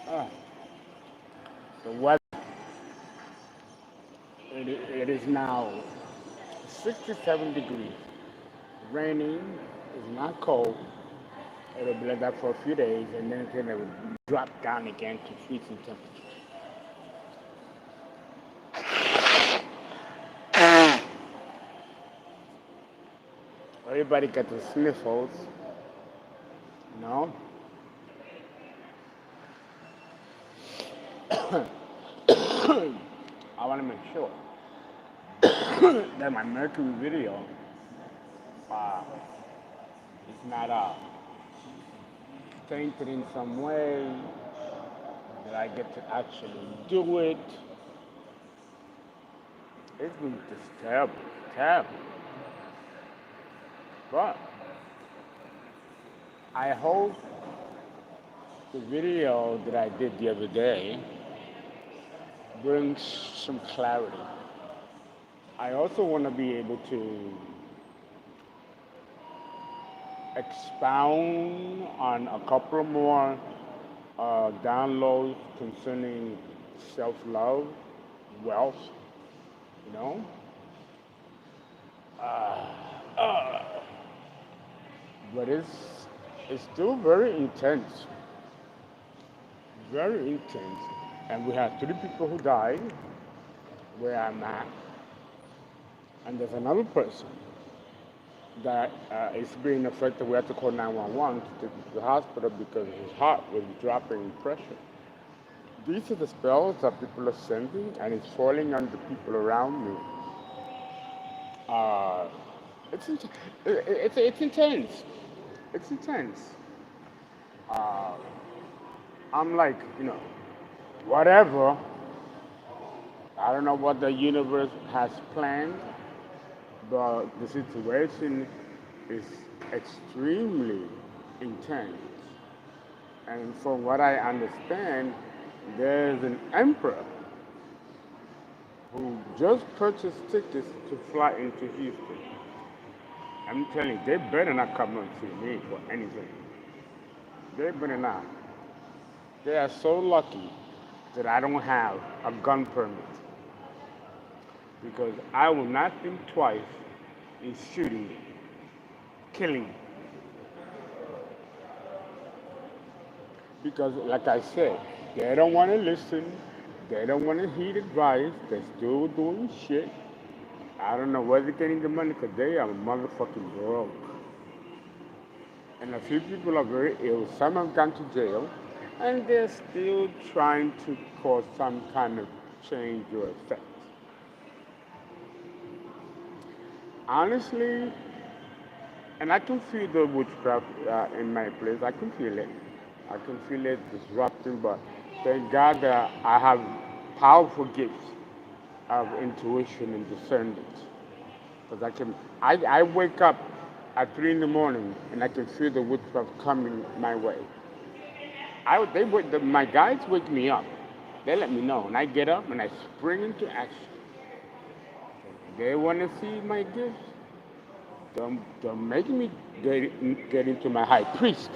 Ah, the weather, it is now 67 degrees. Raining, it's not cold. It'll be like that for a few days, and then it will drop down again to freezing temperature. Everybody got the sniffles, you know. I want to make sure that my Mercury video uh, is not tainted in some way, that I get to actually do it. It's been just terrible, terrible. But I hope the video that I did the other day brings some clarity. I also want to be able to expound on a couple more downloads concerning self-love, wealth, you know. Uh, uh, but it's still very intense. And we had 3 people who died where I'm at, and there's another person that is being affected. We have to call 911 to take him to the hospital because his heart was dropping in pressure. These are the spells that people are sending, and it's falling on the people around me. Uh, it's intense. It's intense. Uh, I'm like, whatever. I don't know what the universe has planned, but the situation is extremely intense. And from what I understand, there's an emperor who just purchased tickets to fly into Houston. I'm telling you, they better not come and see me for anything. They better not. They are so lucky that I don't have a gun permit, because I will not think twice in shooting, killing. Because, like I said, they don't want to listen. They don't want to heed advice. They're still doing shit. I don't know where they're getting the money, because they are motherfucking broke. And a few people are very ill. Some have gone to jail, and they're still trying to cause some kind of change or effect. Honestly, and I can feel the witchcraft in my place. I can feel it. I can feel it disrupting, but thank God that I have powerful gifts of intuition and discernment. Because I wake up at 3 in the morning and I can feel the witchcraft coming my way. My guides wake me up. They let me know, and I get up and I spring into action. They want to see my gifts. They're making me get into my high priest.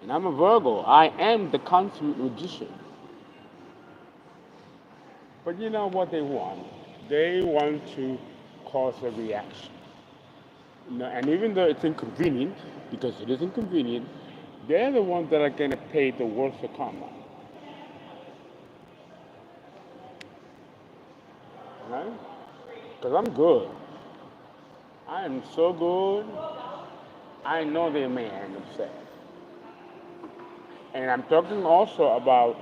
And I'm a Virgo. I am the consummate magician. But you know what they want? They want to cause a reaction. And even though it's inconvenient, because it is inconvenient, they're the ones that are going to pay the worst of karma. Right? Because I'm good. I am so good. I know they may end upset. And I'm talking also about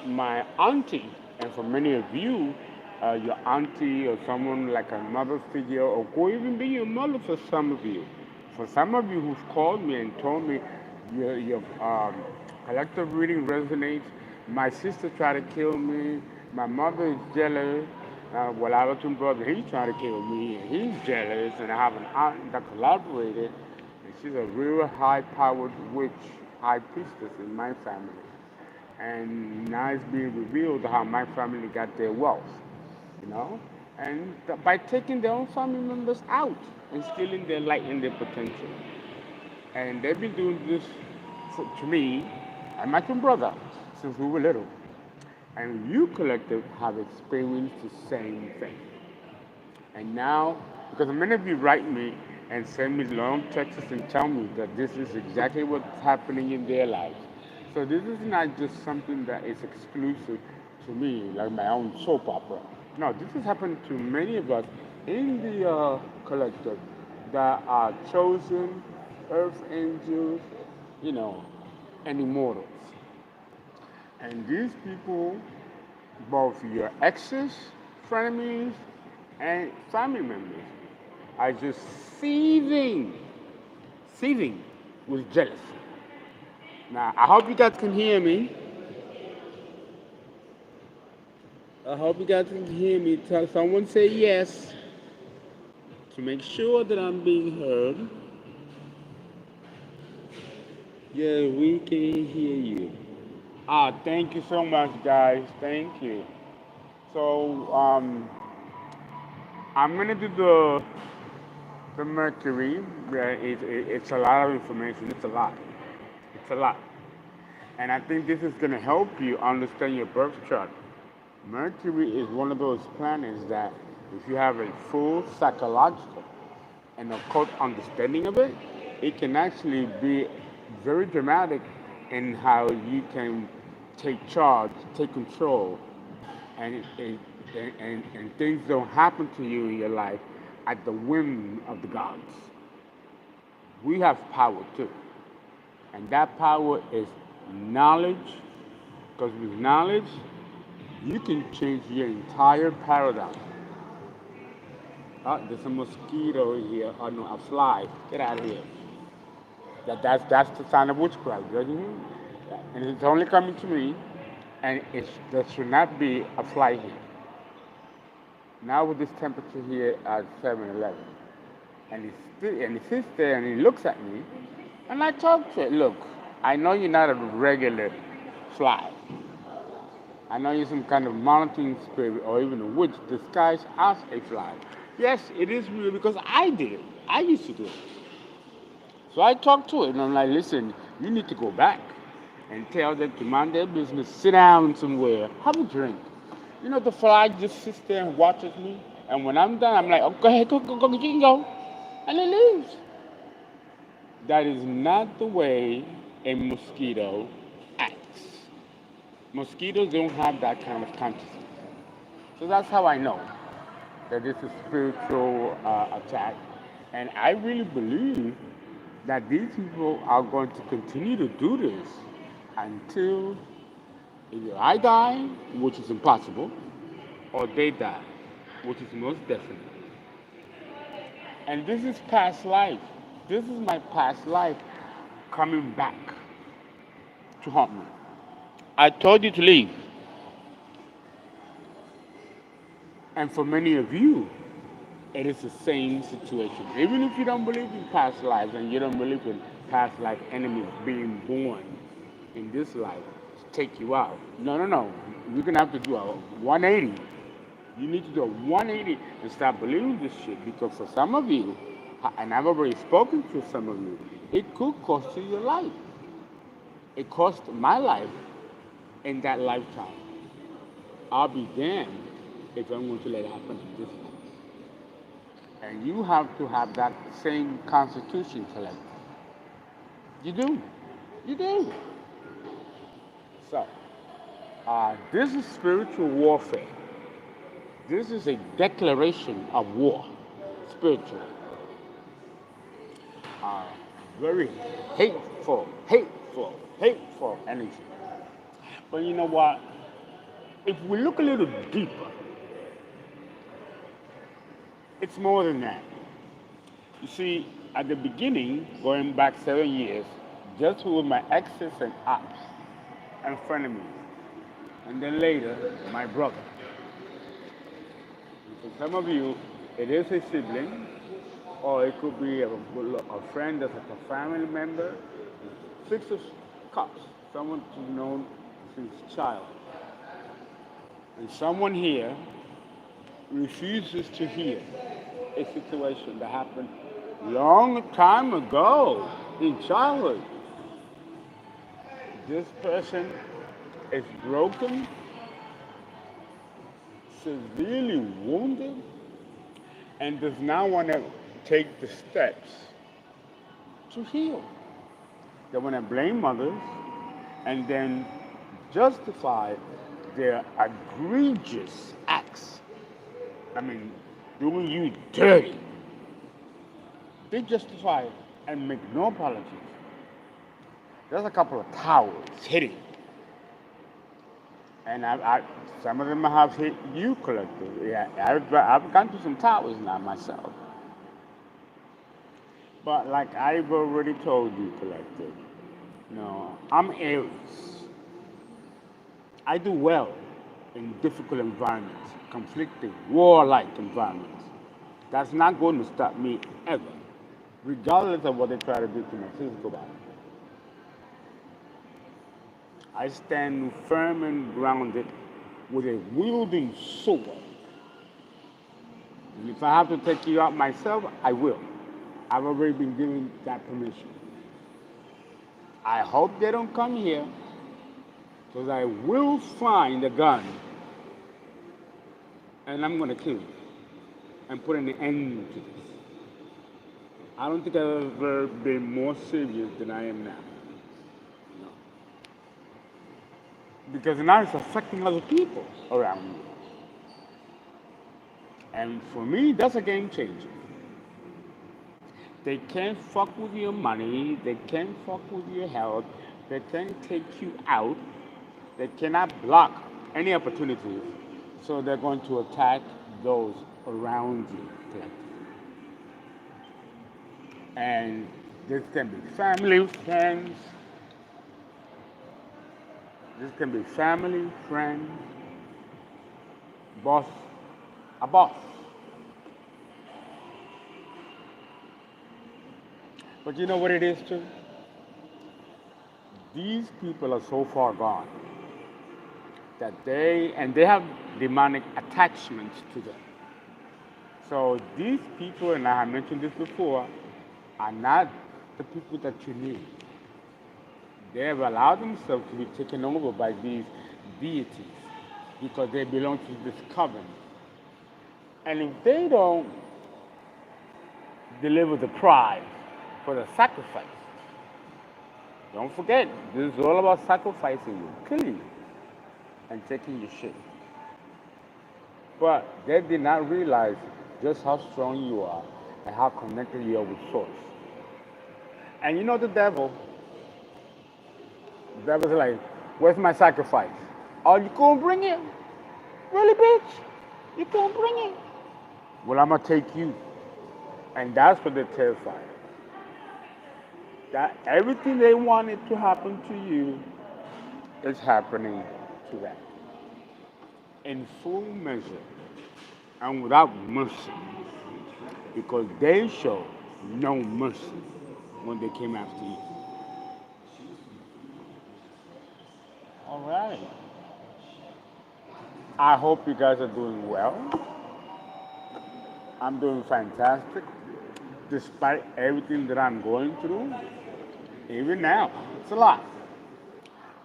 my auntie. And for many of you, your auntie or someone like a mother figure, or could even be your mother for some of you. For some of you who've called me and told me your collective reading resonates, my sister tried to kill me, my mother is jealous. Well, I have a twin brother, he's trying to kill me, and he's jealous, and I have an aunt that collaborated, and she's a real high-powered witch, high priestess in my family. And now it's being revealed how my family got their wealth, you know? And by taking their own family members out. instilling their light and their potential. And they've been doing this to me and my twin brother since we were little. And you collective have experienced the same thing. And now, because many of you write me and send me long texts and tell me that this is exactly what's happening in their lives. So this is not just something that is exclusive to me, like my own soap opera. No, this has happened to many of us in the collective that are chosen earth angels, you know, and immortals. And these people, both your exes, frenemies, and family members, are just seething, seething with jealousy. Now, I hope you guys can hear me. I hope you guys can hear me. Tell someone say yes to make sure that I'm being heard. Yeah, we can hear you. Ah, thank you so much, guys. Thank you. So, I'm gonna do the Mercury. Yeah, it's a lot of information. It's a lot. It's a lot. And I think this is gonna help you understand your birth chart. Mercury is one of those planets that, if you have a full psychological and occult understanding of it, it can actually be very dramatic in how you can take charge, take control, and, it, and things don't happen to you in your life at the whim of the gods. We have power too, and that power is knowledge, because with knowledge, you can change your entire paradigm. There's a mosquito here. Oh no, a fly. Get out of here. That's the sign of witchcraft. Doesn't it? And it's only coming to me, and there should not be a fly here. Now with this temperature here at 7:11, and he sits there and he looks at me, and I talk to it. Look, I know you're not a regular fly. I know you're some kind of monitoring spirit or even a witch disguised as a fly. Yes, it is real because I did it. I used to do it. So I talked to it and I'm like, listen, you need to go back and tell them to mind their business, sit down somewhere, have a drink. You know, the fly just sits there and watches me. And when I'm done, I'm like, oh, go ahead, go, you can go. And it leaves. That is not the way a mosquito acts. Mosquitoes don't have that kind of consciousness. So that's how I know that this is spiritual attack. And I really believe that these people are going to continue to do this until either I die, which is impossible, or they die, which is most definite. And this is past life. This is my past life coming back to haunt me. I told you to leave. And for many of you, it is the same situation. Even if you don't believe in past lives and you don't believe in past life enemies being born in this life to take you out. No, no, no. You're going to have to do a 180. You need to do a 180 and stop believing this shit, because for some of you, and I've already spoken to some of you, it could cost you your life. It cost my life in that lifetime. I'll be damned if I'm going to let it happen in this life. And you have to have that same constitution collected. You do. You do. So, this is spiritual warfare. This is a declaration of war, spiritually. Very hateful, hateful, hateful energy. But you know what? If we look a little deeper, it's more than that. You see, at the beginning, going back 7 years, just with my exes and ops and frenemies, and then later, my brother. For some of you, it is a sibling, or it could be a friend that's like a family member. 6 of cups, someone you've known since child. And someone here refuses to hear a situation that happened long time ago in childhood, this person is broken, severely wounded, and does not want to take the steps to heal. They want to blame others and then justify their egregious acts. I mean, doing you dirty. They justify it and make no apologies. There's a couple of towers hitting. And some of them have hit you collectively. Yeah, I've gone through some towers now myself. But like I've already told you, collective, I'm Aries. I do well in difficult environments, conflicting, warlike environments. That's not going to stop me ever, regardless of what they try to do to my physical body. I stand firm and grounded with a wielding sword. And if I have to take you out myself, I will. I've already been given that permission. I hope they don't come here, because I will find a gun and I'm going to kill you and put an end to this. I don't think I've ever been more serious than I am now. No. Because now it's affecting other people around me. And for me, that's a game changer. They can't fuck with your money. They can't fuck with your health. They can't take you out. They cannot block any opportunities. So they're going to attack those around you. And this can be family, friends. This can be family, friends, boss, a boss. But you know what it is too? These people are so far gone that they have demonic attachments to them. So these people, and I have mentioned this before, are not the people that you need. They have allowed themselves to be taken over by these deities because they belong to this coven. And if they don't deliver the prize for the sacrifice, don't forget, this is all about sacrificing you, killing you, and taking your shit. But they did not realize just how strong you are and how connected you are with Source. And you know the devil's like, where's my sacrifice? Oh, you couldn't bring it? Really, bitch? You couldn't bring it? Well, I'm going to take you. And that's what they're terrified. That everything they wanted to happen to you is happening to them. In full measure and without mercy. Because they showed no mercy when they came after you. All right. I hope you guys are doing well. I'm doing fantastic, despite everything that I'm going through. Even now, it's a lot.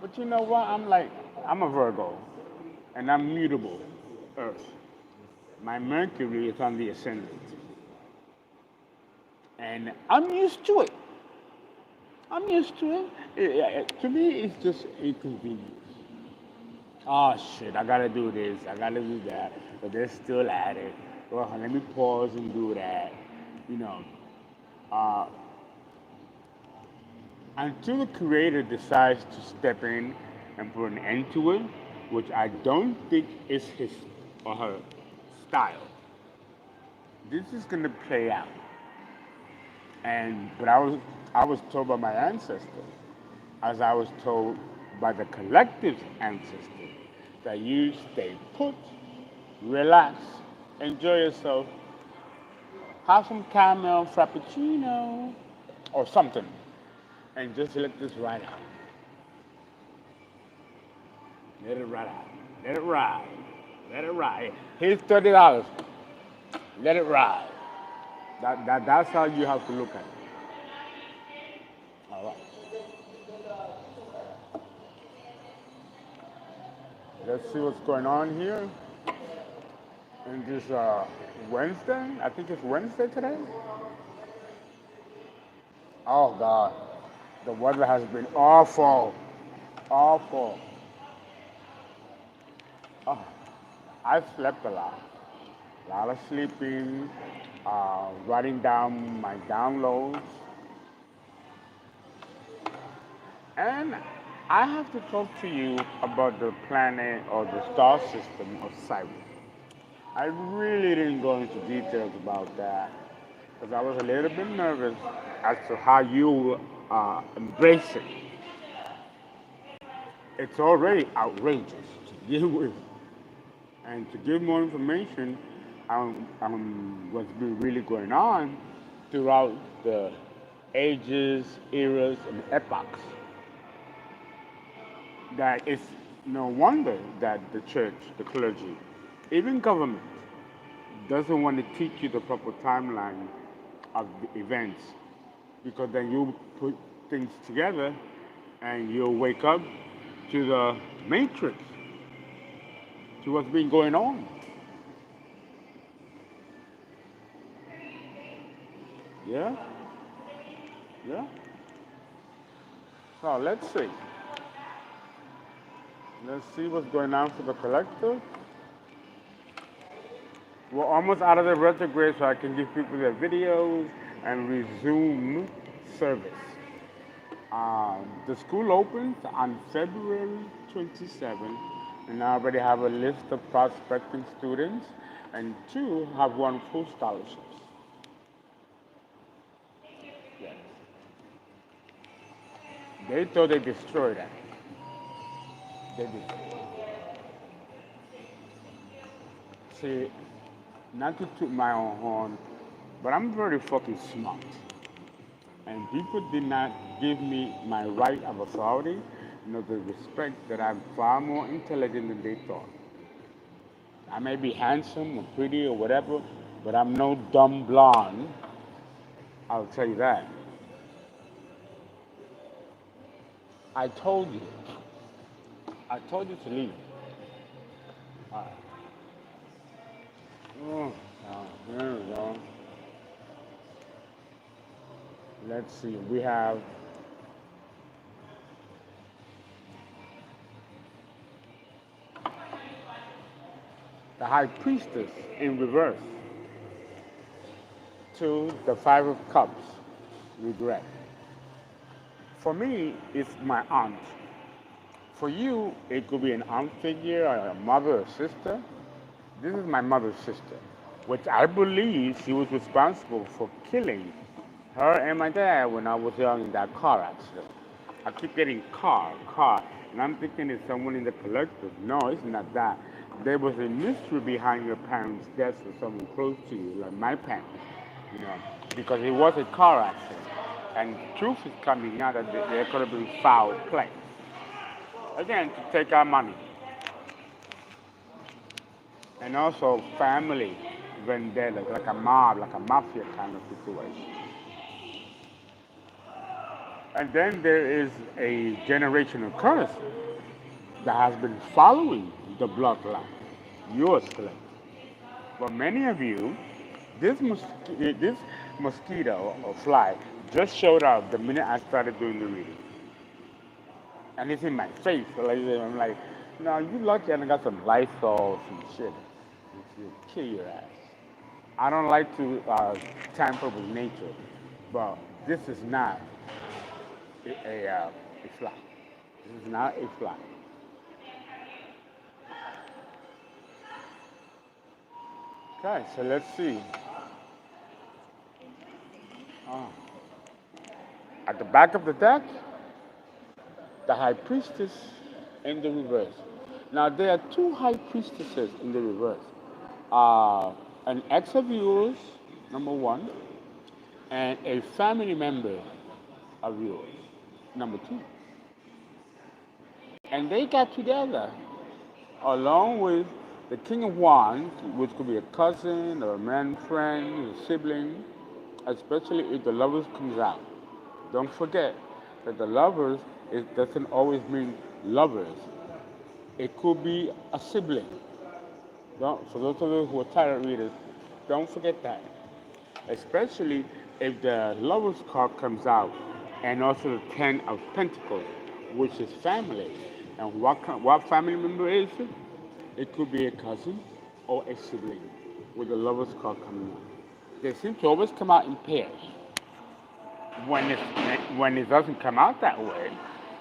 But you know what? I'm a Virgo, and I'm mutable, Earth. My Mercury is on the ascendant. And I'm used to it. I'm used to it. To me, it's just inconvenience. Oh shit, I gotta do this, I gotta do that, but they're still at it. Well, let me pause and do that. You know, until the creator decides to step in and put an end to it, which I don't think is his or her style, this is gonna play out. But I was told by my ancestors, as I was told by the collective ancestors, that you stay put, relax, enjoy yourself, have some caramel frappuccino or something, and just let this ride out. Let it ride out. Let it ride. Let it ride. Here's $30. Let it ride. That's how you have to look at it. All right. Let's see what's going on here. And this Wednesday, I think it's Wednesday today. Oh God, the weather has been awful, awful. Oh, I slept a lot of sleeping, writing down my downloads, and I have to talk to you about the planet or the star system of Cyrus. I really didn't go into details about that because I was a little bit nervous as to how you embrace it. It's already outrageous to deal with. And to give more information on what's been really going on throughout the ages, eras, and epochs, that it's no wonder that the church, the clergy, even government doesn't want to teach you the proper timeline of the events because then you put things together and you'll wake up to the matrix, to what's been going on. Yeah? Yeah? So let's see. Let's see what's going on for the collective. We're almost out of the retrograde so I can give people their videos and resume service. The school opens on February 27th, and I already have a list of prospecting students, and two have won full scholarships. Yes. They thought they destroyed that. They did. See, not to toot my own horn, but I'm very fucking smart. And people did not give me my right of authority, nor the respect that I'm far more intelligent than they thought. I may be handsome or pretty or whatever, but I'm no dumb blonde. I'll tell you that. I told you. I told you to leave. All right. Oh, here we go. Let's see. We have the High Priestess in reverse to the Five of Cups, regret. For me, it's my aunt. For you, it could be an aunt figure or a mother or sister. This is my mother's sister, which I believe she was responsible for killing her and my dad when I was young in that car accident. I keep getting car, and I'm thinking it's someone in the collective. No, it's not that. There was a mystery behind your parents' death or someone close to you, like my parents, you know, because it was a car accident. And truth is coming out that there could have been foul play. Again, to take our money. And also family vendetta, like a mob, like a mafia kind of situation. And then there is a generational curse that has been following the bloodline, yours collective. For many of you, this mosquito or fly just showed up the minute I started doing the reading. And it's in my face. Like, I'm like, no, you lucky I got some Lysol, some shit. You'll kill your ass. I don't like to tamper with nature, but this is not a fly. This is not a fly. Okay, so let's see. Oh. At the back of the deck, the High Priestess in the reverse. Now, there are two High Priestesses in the reverse. An ex of yours, number one, and a family member of yours, number two. And they got together along with the King of Wands, which could be a cousin or a man friend, a sibling, especially if the lovers comes out. Don't forget that the lovers doesn't always mean lovers. It could be a sibling. For those of you who are tarot readers, don't forget that. Especially if the Lover's card comes out and also the Ten of Pentacles, which is family. And what family member is it? It could be a cousin or a sibling with the Lover's card coming out. They seem to always come out in pairs. When it doesn't come out that way,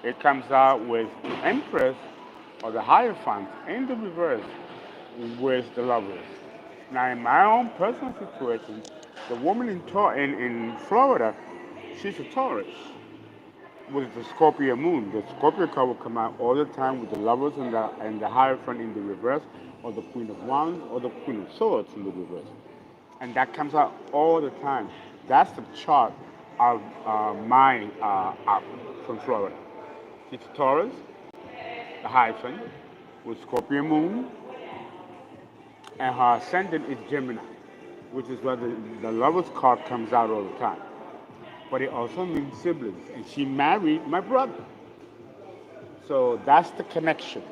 it comes out with the Empress or the Hierophant in the reverse with the Lovers. Now, in my own personal situation, the woman in Florida, she's a Taurus with the Scorpio moon. The Scorpio card will come out all the time with the Lovers and the Hierophant in the reverse, or the Queen of Wands or the Queen of Swords in the reverse. And that comes out all the time. That's the chart of my app from Florida. She's a Taurus, the Hierophant, with Scorpio moon, and her ascendant is Gemini, which is where the Lover's card comes out all the time. But it also means siblings, and she married my brother. So that's the connection.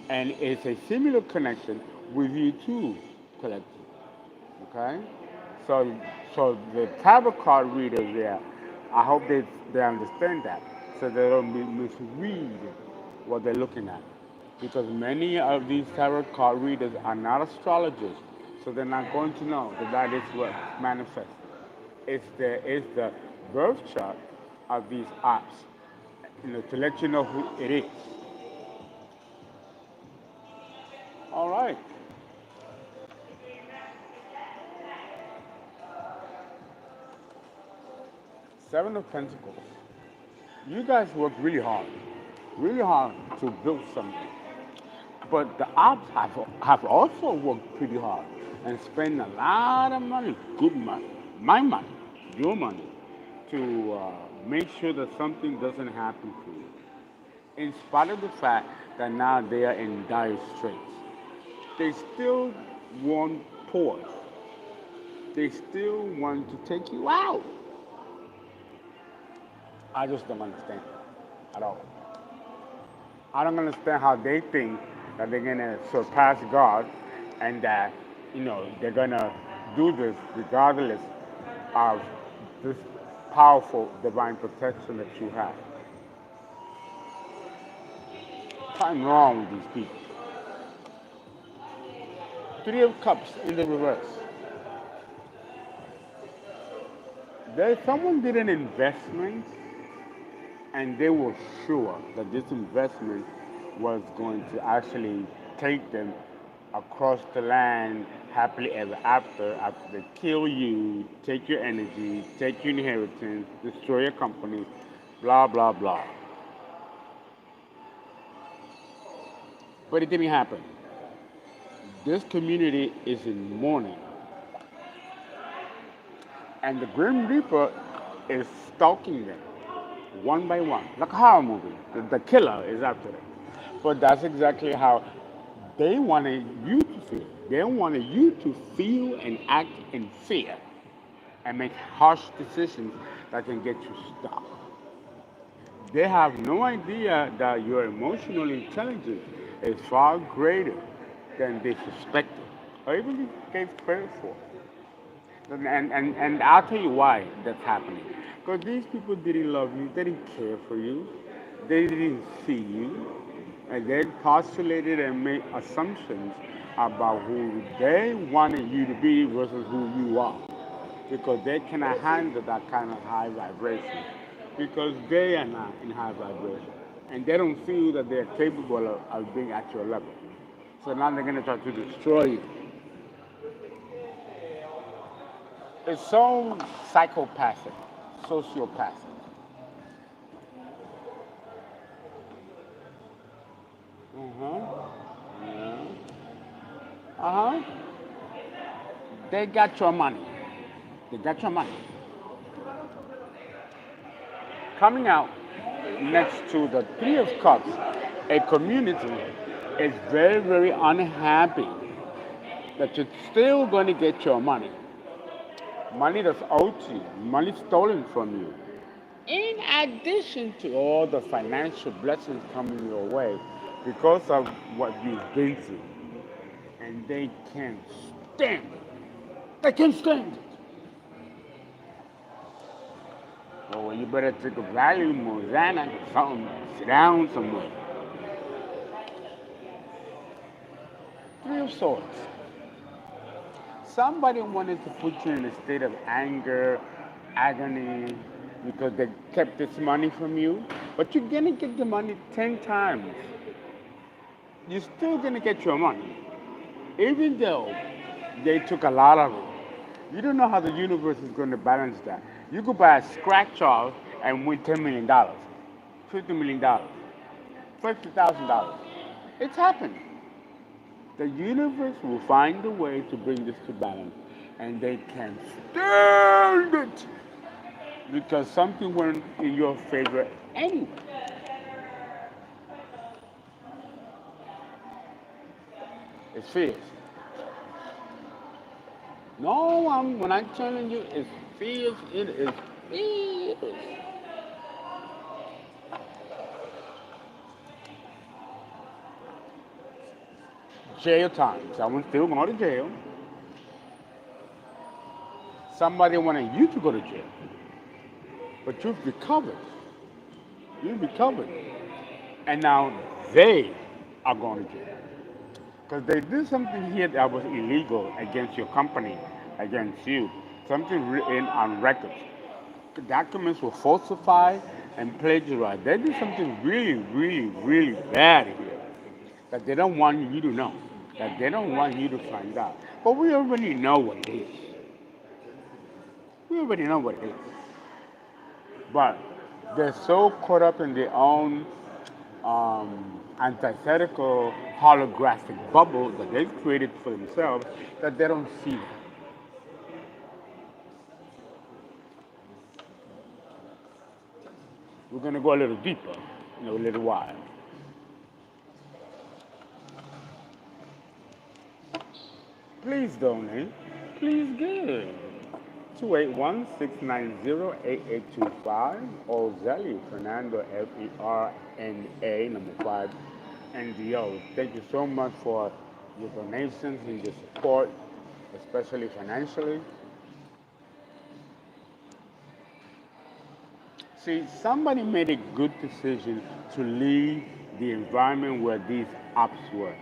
And it's a similar connection with you too, collective. Okay? So the tarot card readers there, I hope they understand that, so they don't misread what they're looking at. Because many of these tarot card readers are not astrologers, so they're not going to know that is what manifests. It's the birth chart of these apps, to let you know who it is. All right. Seven of Pentacles. You guys work really hard to build something. But the apps have also worked pretty hard and spent a lot of money, good money, my money, your money, to make sure that something doesn't happen to you. In spite of the fact that now they are in dire straits, they still want pause. They still want to take you out. I just don't understand at all. I don't understand how they think that they're going to surpass God and that, they're going to do this regardless of this powerful divine protection that you have. Something wrong with these people. Three of Cups in the reverse. Someone did an investment and they were sure that this investment was going to actually take them across the land happily ever after they kill you, take your energy, take your inheritance, destroy your company, blah, blah, blah. But it didn't happen. This community is in mourning. And the Grim Reaper is stalking them, one by one, like a horror movie. The killer is after them. But that's exactly how they wanted you to feel. They wanted you to feel and act in fear and make harsh decisions that can get you stuck. They have no idea that your emotional intelligence is far greater than they suspected or even gave credit for. And I'll tell you why that's happening. Because these people didn't love you, they didn't care for you, they didn't see you, and they postulated and made assumptions about who they wanted you to be versus who you are. Because they cannot handle that kind of high vibration. Because they are not in high vibration. And they don't feel that they're capable of being at your level. So now they're going to try to destroy you. It's so psychopathic, sociopathic. They got your money. They got your money. Coming out next to the Three of Cups, a community is very, very unhappy that you're still going to get your money. money that's owed to you, money stolen from you. In addition to all the financial blessings coming your way because of what you've been through. And they can't stand it. They can't stand it. Well, you better take a value, Mozana, something, sit down somewhere. Three of Swords. Somebody wanted to put you in a state of anger, agony, because they kept this money from you, but you're gonna get the money 10 times. You're still gonna get your money, even though they took a lot of it. You don't know how the universe is gonna balance that. You could buy a scratch off and win $10 million, $50 million, $50,000. It's happened. The universe will find a way to bring this to balance, and they can stand it because something went in your favor anyway. It's fierce. No, when I'm telling you it's fierce, it is fierce. Jail time. Someone's still going to jail. Somebody wanted you to go to jail, but you've recovered. You've recovered. And now they are going to jail. Because they did something here that was illegal against your company, against you. Something written on records. The documents were falsified and plagiarized. They did something really, really, really bad here that they don't want you to know, that they don't want you to find out. But we already know what it is. We already know what it is. But they're so caught up in their own antithetical holographic bubble that they've created for themselves that they don't see it. We're going to go a little deeper in a little while. Please donate. Please give. 281-690-8825 or ZELLE, Fernando, FERNA, number 5, NDO. Thank you so much for your donations and your support, especially financially. See, somebody made a good decision to leave the environment where these ops were.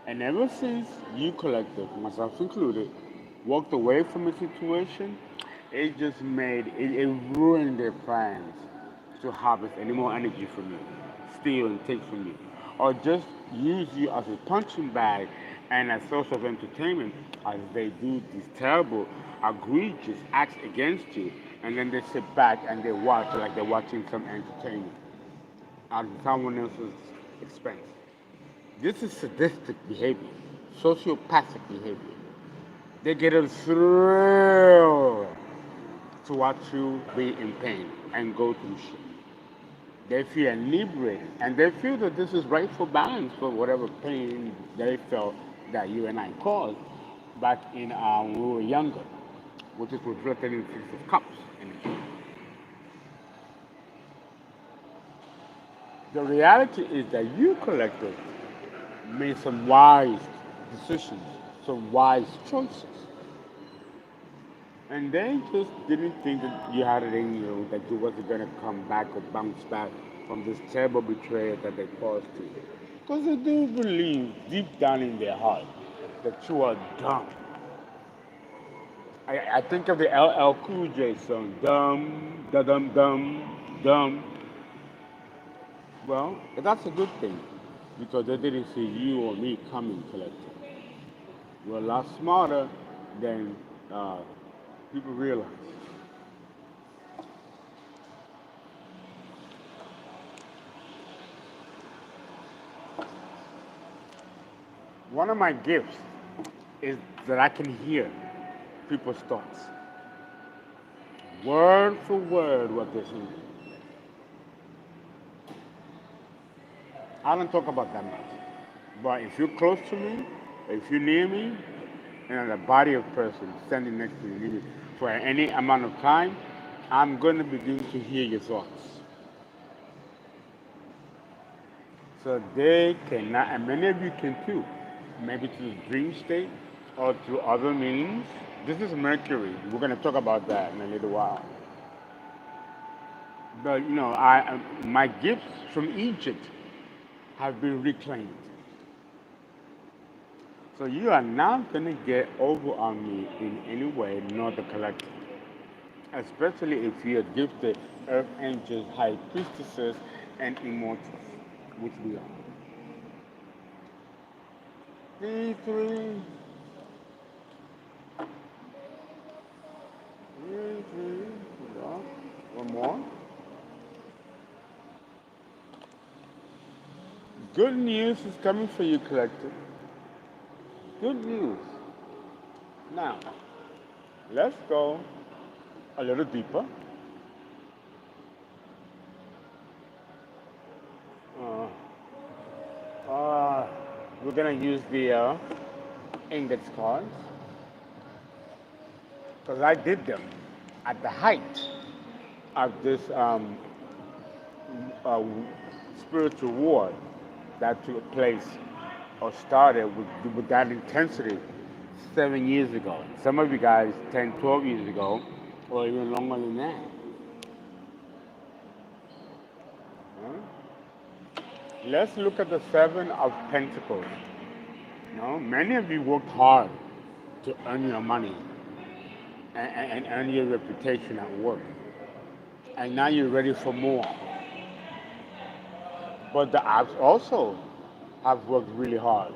And ever since you collective, myself included, walked away from the situation, it just it ruined their plans to harvest any more energy from you, steal and take from you, or just use you as a punching bag and a source of entertainment as they do these terrible, egregious acts against you, and then they sit back and they watch like they're watching some entertainment at someone else's expense. This is sadistic behavior, sociopathic behavior. They get a thrill to watch you be in pain and go through shit. They feel inebriated and they feel that this is rightful balance for whatever pain they felt that you and I caused back in when we were younger, which is reflected in Six of Cups energy. The reality is that you collective made some wise decisions, some wise choices. And they just didn't think that you had it in you, that you wasn't going to come back or bounce back from this terrible betrayal that they caused to you. Because they do believe deep down in their heart that you are dumb. I think of the LL Cool J song, dumb, da dum dum, dumb. Well, that's a good thing because they didn't see you or me coming collective. We're a lot smarter than people realize. One of my gifts is that I can hear people's thoughts, word for word, what they're saying. I don't talk about that much. But if you're close to me, if you're near me, and the body of person standing next to you, for any amount of time, I'm going to begin to hear your thoughts. So they cannot, and many of you can too, maybe through the dream state or through other means. This is Mercury. We're going to talk about that in a little while. But my gifts from Egypt have been reclaimed. So you are not going to get over on me in any way, nor the collective. Especially if you are gifted earth angels, high priestesses, and immortals, which we are. Three, three, three. One more. Good news is coming for you, collective. Good news. Now, let's go a little deeper. We're going to use the index cards because I did them at the height of this uh, spiritual war that took place or started with that intensity 7 years ago. Some of you guys 10, 12 years ago, or even longer than that. Let's look at the Seven of Pentacles. Many of you worked hard to earn your money and earn your reputation at work. And now you're ready for more. But the apps also have worked really hard,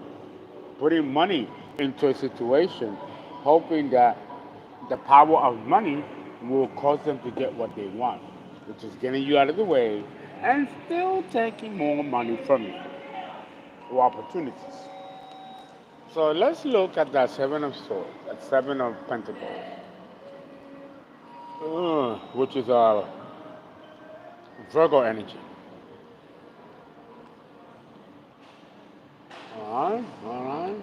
putting money into a situation, hoping that the power of money will cause them to get what they want, which is getting you out of the way and still taking more money from you or opportunities. So let's look at that Seven of Swords, that Seven of Pentacles, which is a Virgo energy. All right.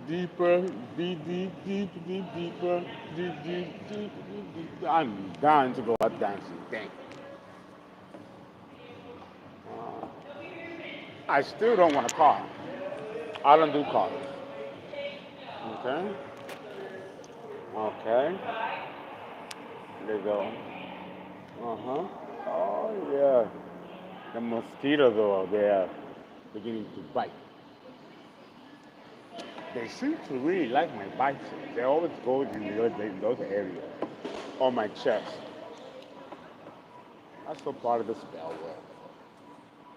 Deeper, deeper, deep. I'm dying to go out dancing. Thank you. I still don't want a car. I don't do cars. Okay. There you go. Oh yeah. The mosquitoes are there beginning to bite. They seem to really like my biceps. They always go in those areas, on my chest. That's all part of the spell work.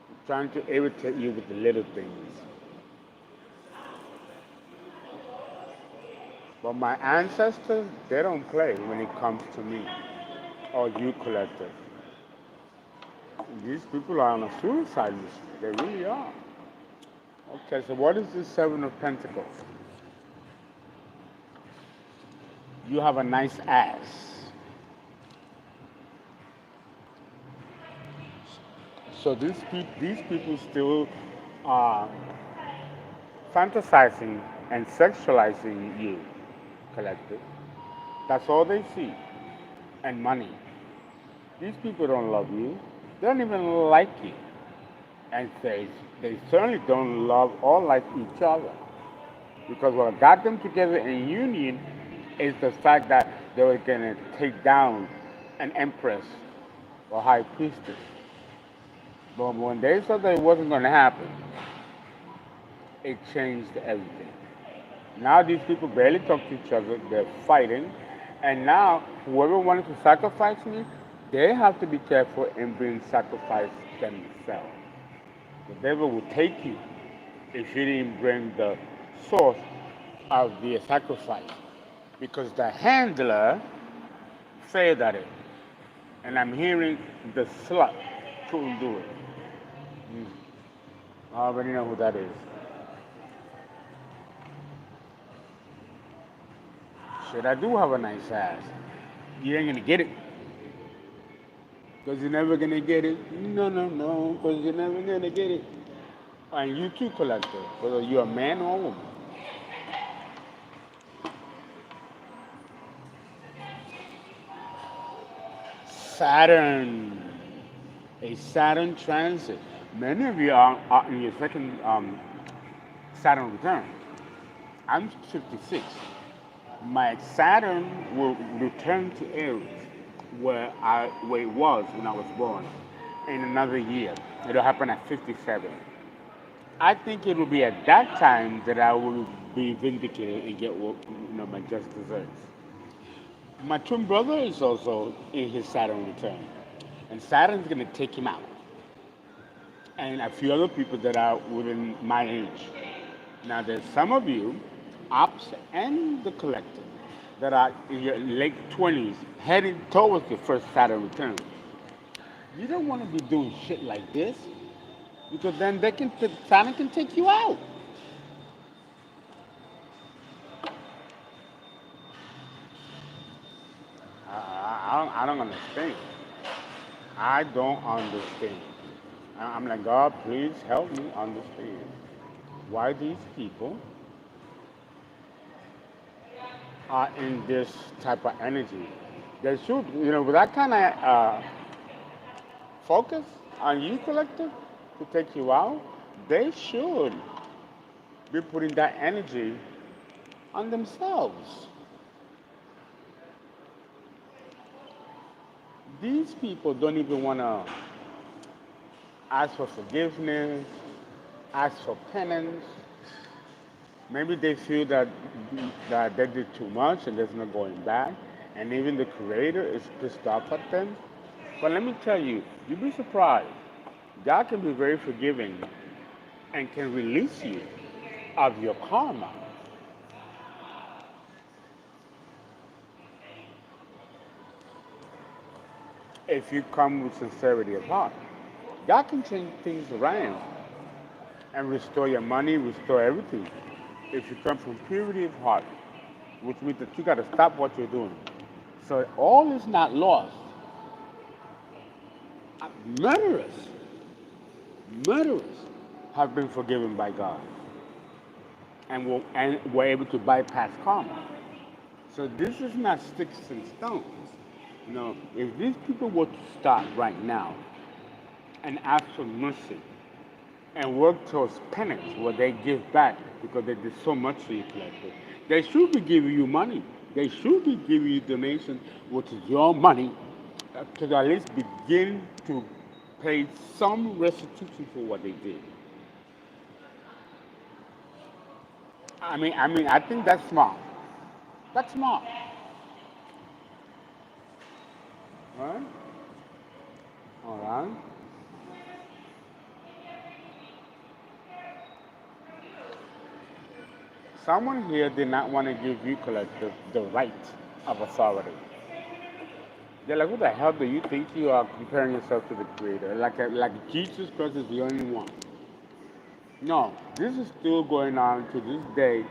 I'm trying to irritate you with the little things. But my ancestors, they don't play when it comes to me or you, collective. These people are on a suicide mission. They really are. Okay, so what is this Seven of Pentacles? You have a nice ass. So these people still are fantasizing and sexualizing you, collective. That's all they see. And money. These people don't love you. They don't even like you. And they certainly don't love or like each other. Because what got them together in union is the fact that they were going to take down an empress or high priestess. But when they saw that it wasn't going to happen, it changed everything. Now these people barely talk to each other, they're fighting, and now whoever wanted to sacrifice me, they have to be careful in being sacrificed themselves. The devil will take you if you didn't bring the source of the sacrifice. Because the handler failed at it. And I'm hearing the slut couldn't do it. I already know who that is. Shit, I do have a nice ass. You ain't gonna get it. Because you're never gonna get it. No, because you're never gonna get it. And you too, collector, whether you're a man or a woman. Saturn, a Saturn transit. Many of you are in your second Saturn return. I'm 56. My Saturn will return to Aries, where it was when I was born, in another year. It'll happen at 57. I think it will be at that time that I will be vindicated and get what my just desserts. My twin brother is also in his Saturn return, and Saturn's going to take him out, and a few other people that are within my age. Now, there's some of you, ops and the collective, that are in your late 20s, heading towards your first Saturn return. You don't want to be doing shit like this, because then Saturn can take you out. I don't understand. I don't understand. I'm like, God, please help me understand why these people are in this type of energy. They should, with that kind of focus on you, collective, to take you out, they should be putting that energy on themselves. These people don't even want to ask for forgiveness, ask for penance. Maybe they feel that they did too much and there's no going back. And even the Creator is pissed off at them. But let me tell you, you'd be surprised. God can be very forgiving and can release you of your karma if you come with sincerity of heart. God can change things around and restore your money, restore everything. If you come from purity of heart, which means that you got to stop what you're doing. So all is not lost. Murderers, murderers have been forgiven by God and were able to bypass karma. So this is not sticks and stones. If these people were to start right now and ask for mercy and work towards penance, where they give back because they did so much for you, collective, they should be giving you money. They should be giving you donations, which is your money, to at least begin to pay some restitution for what they did. I think that's smart. That's smart. All right? All right? Someone here did not want to give you, collective, the right of authority. They're like, who the hell do you think you are comparing yourself to the Creator? Like Jesus Christ is the only one. No, this is still going on to this day,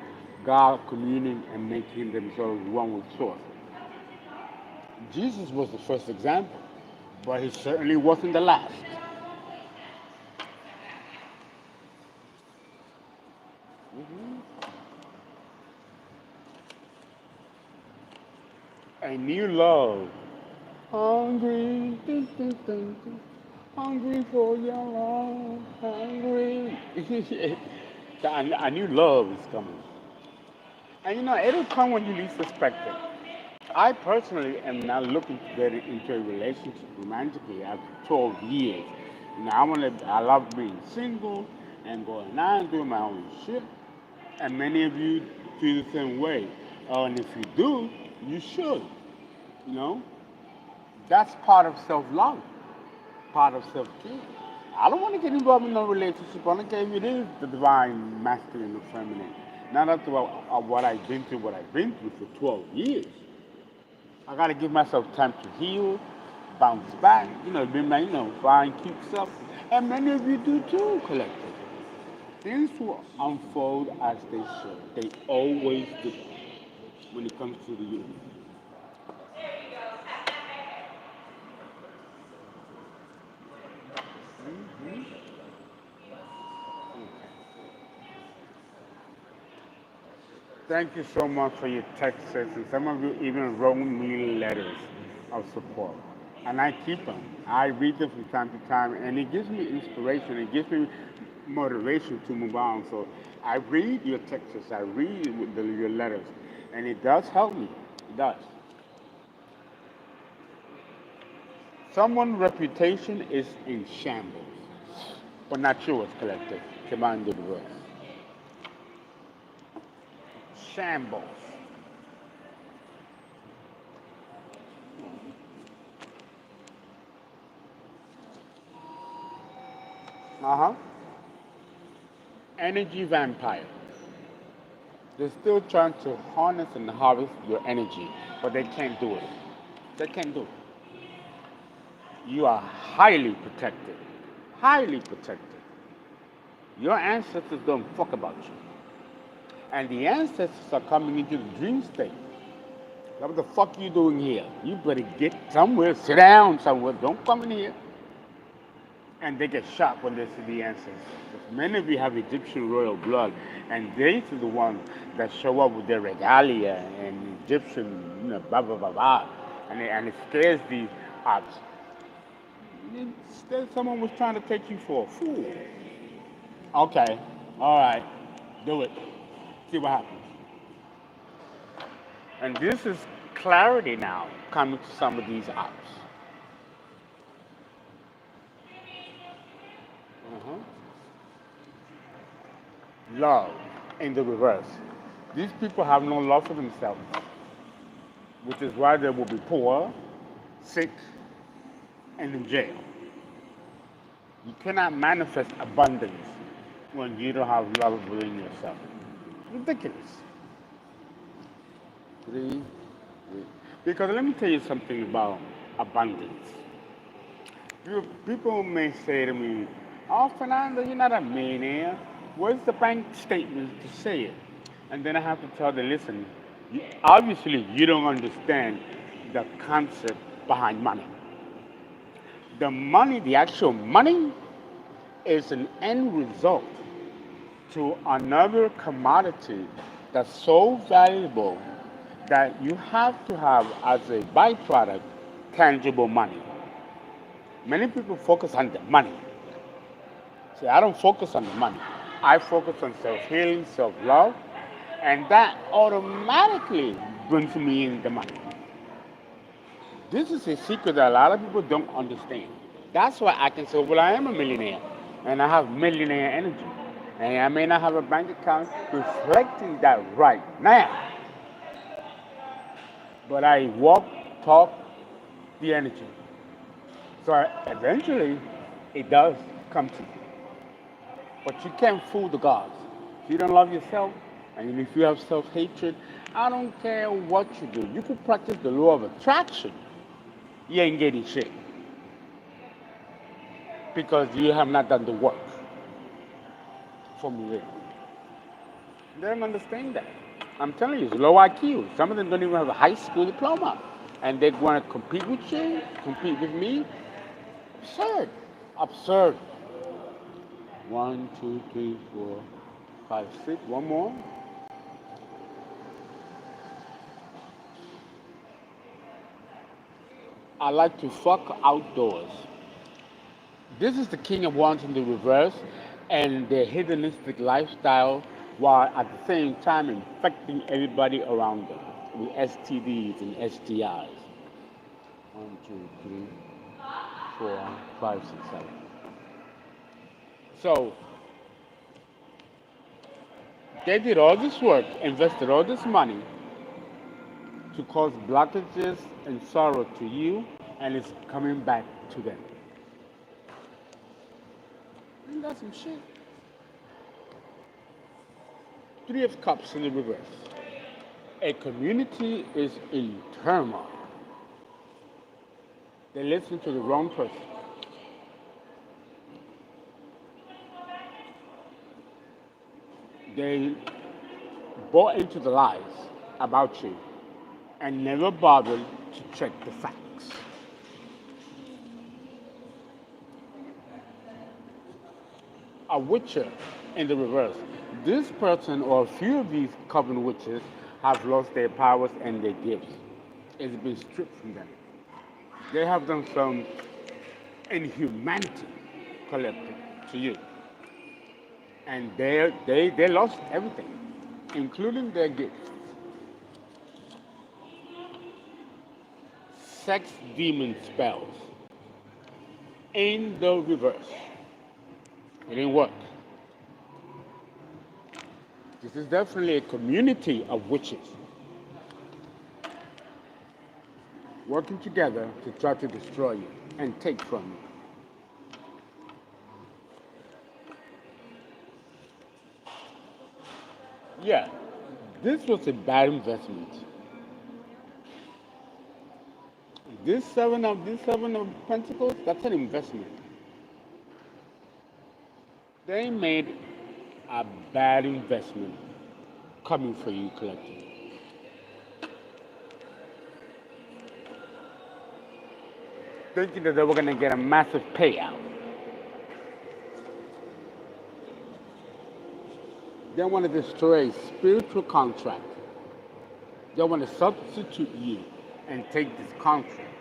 God communing and making themselves one with Source. Jesus was the first example, but he certainly wasn't the last. A new love. Hungry, dun, dun, dun, dun. Hungry for your love, hungry. A new love is coming. And it'll come when you least expect it. I personally am not looking to get into a relationship romantically after 12 years. I love being single and going out doing my own shit. And many of you feel the same way. And if you do, you should. You know, that's part of self-love, part of self-care. I don't want to get involved in no relationship. I don't care if it is the divine masculine or feminine. Not after what I've been through, for 12 years. I got to give myself time to heal, bounce back, be my, fine, cute self. And many of you do too, collective. Things will unfold as they should. They always do when it comes to the universe. Thank you so much for your texts, and some of you even wrote me letters of support. and I keep them. I read them from time to time, and it gives me inspiration. It gives me motivation to move on. So I read your texts, I read your letters, and it does help me. It does. Someone's reputation is in shambles, but not yours, collective. Command the reverse. Shambles. Uh huh. Energy vampire. They're still trying to harness and harvest your energy, but they can't do it. They can't do it. You are highly protected. Highly protected. Your ancestors don't fuck about you. And the ancestors are coming into the dream state. What the fuck you doing here? You better get somewhere, sit down somewhere, don't come in here. And they get shocked when they see the ancestors. Many of you have Egyptian royal blood, and they are the ones that show up with their regalia and Egyptian, blah, blah, blah, blah. And it scares these ops. Instead, someone was trying to take you for a fool. Okay, all right, do it. See what happens. And this is clarity now coming to some of these ops. Uh-huh. Love in the reverse. These people have no love for themselves, which is why they will be poor, sick, and in jail. You cannot manifest abundance when you don't have love within yourself. Ridiculous. Three. Because let me tell you something about abundance. People may say to me, "Oh, Fernando, you're not a millionaire. Where's the bank statement to say it?" And then I have to tell them, listen, obviously you don't understand the concept behind money. The money, the actual money, is an end result to another commodity that's so valuable that you have to have as a byproduct tangible money. Many people focus on the money. See, I don't focus on the money. I focus on self-healing, self-love, and that automatically brings me in the money. This is a secret that a lot of people don't understand. That's why I can say, well, I am a millionaire, and I have millionaire energy. And I may not have a bank account reflecting that right now, but I walk, talk, the energy. So eventually, it does come to you. But you can't fool the gods. If you don't love yourself, and if you have self-hatred, I don't care what you do. You could practice the law of attraction. You ain't getting shit. Because you have not done the work for me. They don't understand that. I'm telling you, it's low IQ. Some of them don't even have a high school diploma. And they want to compete with you, compete with me. Absurd. Absurd. 1, 2, 3, 4, 5, 6. One more. I like to fuck outdoors. This is the King of Wands in the reverse, and their hedonistic lifestyle, while at the same time infecting everybody around them with STDs and STIs. 1, 2, 3, 4, 5, 6, 7. So they did all this work, invested all this money to cause blockages and sorrow to you, and it's coming back to them. Ain't that some shit? 3 of Cups in the reverse. A community is in turmoil. They listen to the wrong person. They bought into the lies about you and never bothered to check the facts. A witcher in the reverse. This person or a few of these coven witches have lost their powers and their gifts. It's been stripped from them. They have done some inhumanity collective to you. And they lost everything, including their gifts. Sex demon spells in the reverse. It didn't work. This is definitely a community of witches working together to try to destroy you and take from you. Yeah, this was a bad investment. This seven of pentacles, that's an investment. They made a bad investment coming for you collectively. Thinking that they were going to get a massive payout. They want to destroy a spiritual contract. They want to substitute you and take this contract.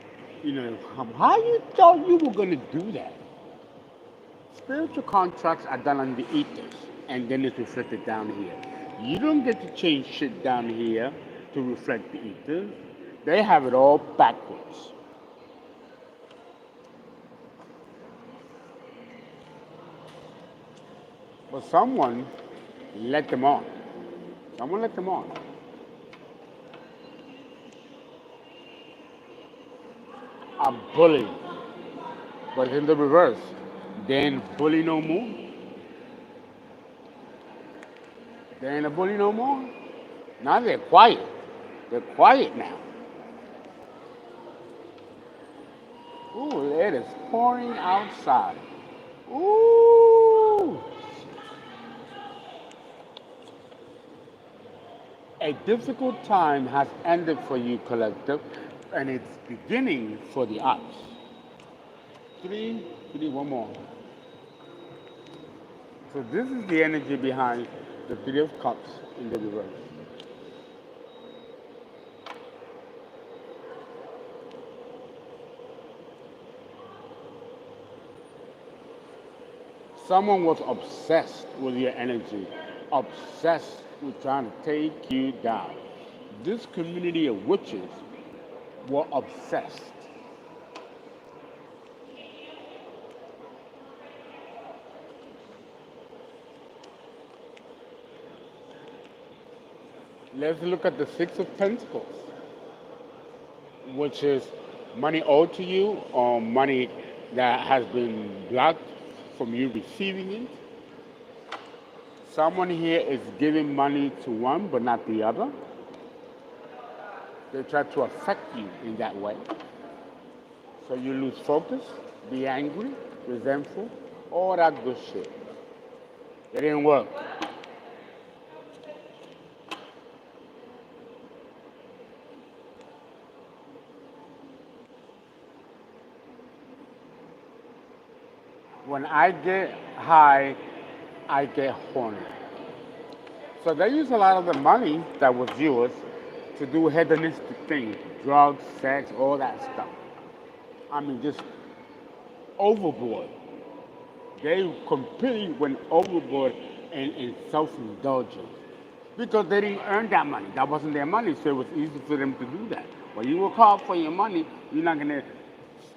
You know, how you thought you were going to do that? Spiritual contracts are done on the ethers, and then it's reflected down here. You don't get to change shit down here to reflect the ethers. They have it all backwards. But someone let them on. Someone let them on. A bully. But in the reverse, they ain't bully no more. They ain't a bully no more. Now they're quiet. They're quiet now. Ooh, it is pouring outside. Ooh. A difficult time has ended for you, collective, and it's beginning for the arts. Three, one more. So this is the energy behind the Three of Cups in the reverse. Someone was obsessed with your energy, obsessed with trying to take you down. This community of witches were obsessed. Let's look at the Six of Pentacles, which is money owed to you or money that has been blocked from you receiving it. Someone here is giving money to one but not the other. They try to affect you in that way. So you lose focus, be angry, resentful, all that good shit. It didn't work. When I get high, I get horny. So they use a lot of the money that was yours to do hedonistic things, drugs, sex, all that stuff. I mean, just overboard. They completely went overboard in self-indulgence because they didn't earn that money. That wasn't their money, so it was easy for them to do that. When you work hard for your money, you're not going to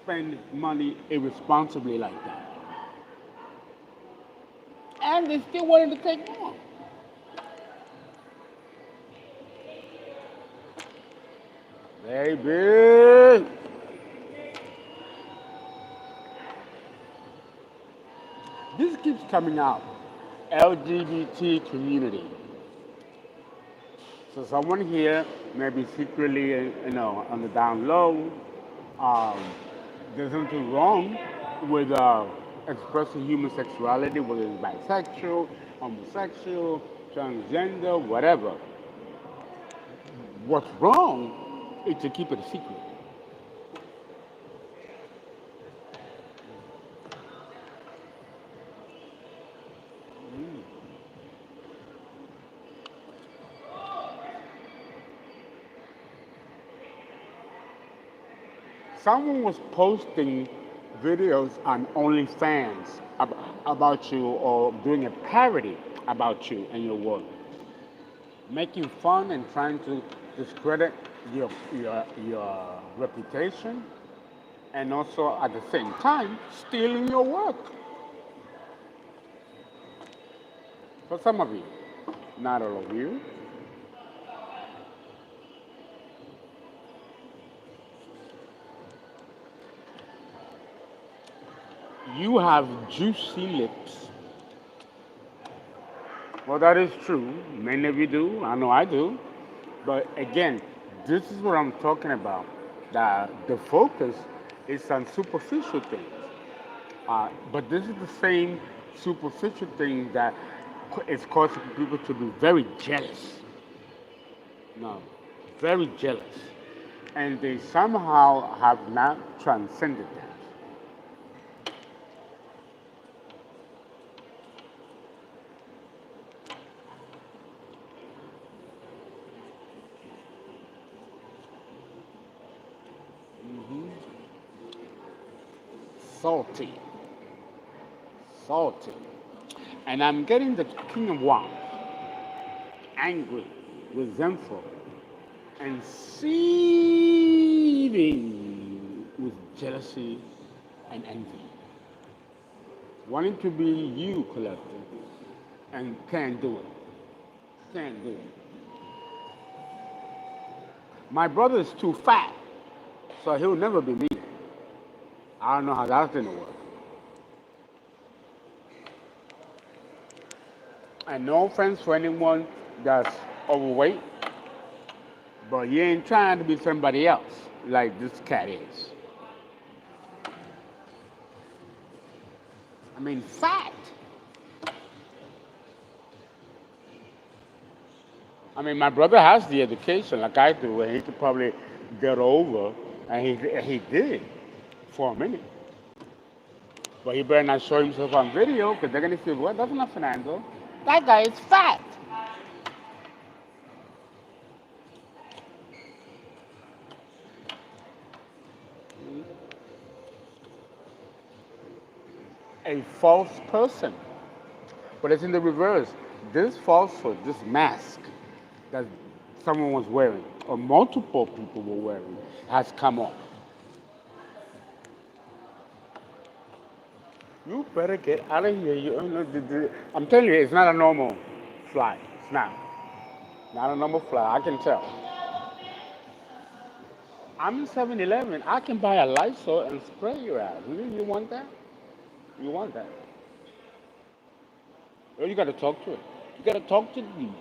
spend money irresponsibly like that. And they still wanted to take more. Baby. This keeps coming out. LGBT community. So someone here may be secretly, on the down low. There's nothing wrong with expressing human sexuality, whether it's bisexual, homosexual, transgender, whatever. What's wrong is to keep it a secret. Someone was posting videos on OnlyFans about you or doing a parody about you and your work, making fun and trying to discredit your reputation, and also at the same time stealing your work. For some of you, not all of you. You have juicy lips. Well, that is true. Many of you do. I know I do. But again, this is what I'm talking about. That the focus is on superficial things. But this is the same superficial thing that is causing people to be very jealous. No, very jealous. And they somehow have not transcended that. Salty. Salty. And I'm getting the King of Wands, angry, resentful, and seething with jealousy and envy. Wanting to be you, collective, and can't do it. Can't do it. My brother is too fat, so he'll never be me. I don't know how that's gonna work. And no offense for anyone that's overweight, but you ain't trying to be somebody else like this cat is. I mean, fat. I mean, my brother has the education like I do, and he could probably get over, and he did for a minute. But he better not show himself on video because they're going to say, well, that's not Fernando. That guy is fat. A false person. But it's in the reverse. This falsehood, this mask that someone was wearing, or multiple people were wearing, has come off. You better get out of here. I'm telling you, it's not a normal fly. It's not. Not a normal fly. I can tell. I'm in 7-Eleven. I can buy a Lysol and spray you out. You want that? You want that? Well, you got to talk to it. You got to talk to them.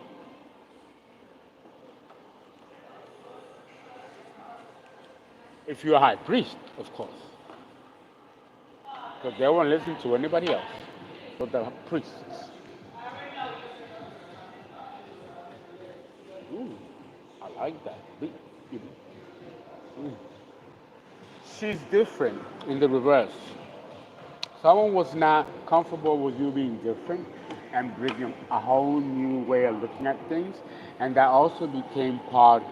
If you're a high priest, of course. Because they won't listen to anybody else but the priests. Ooh, I like that. She's different in the reverse. Someone was not comfortable with you being different and bringing a whole new way of looking at things, and that also became part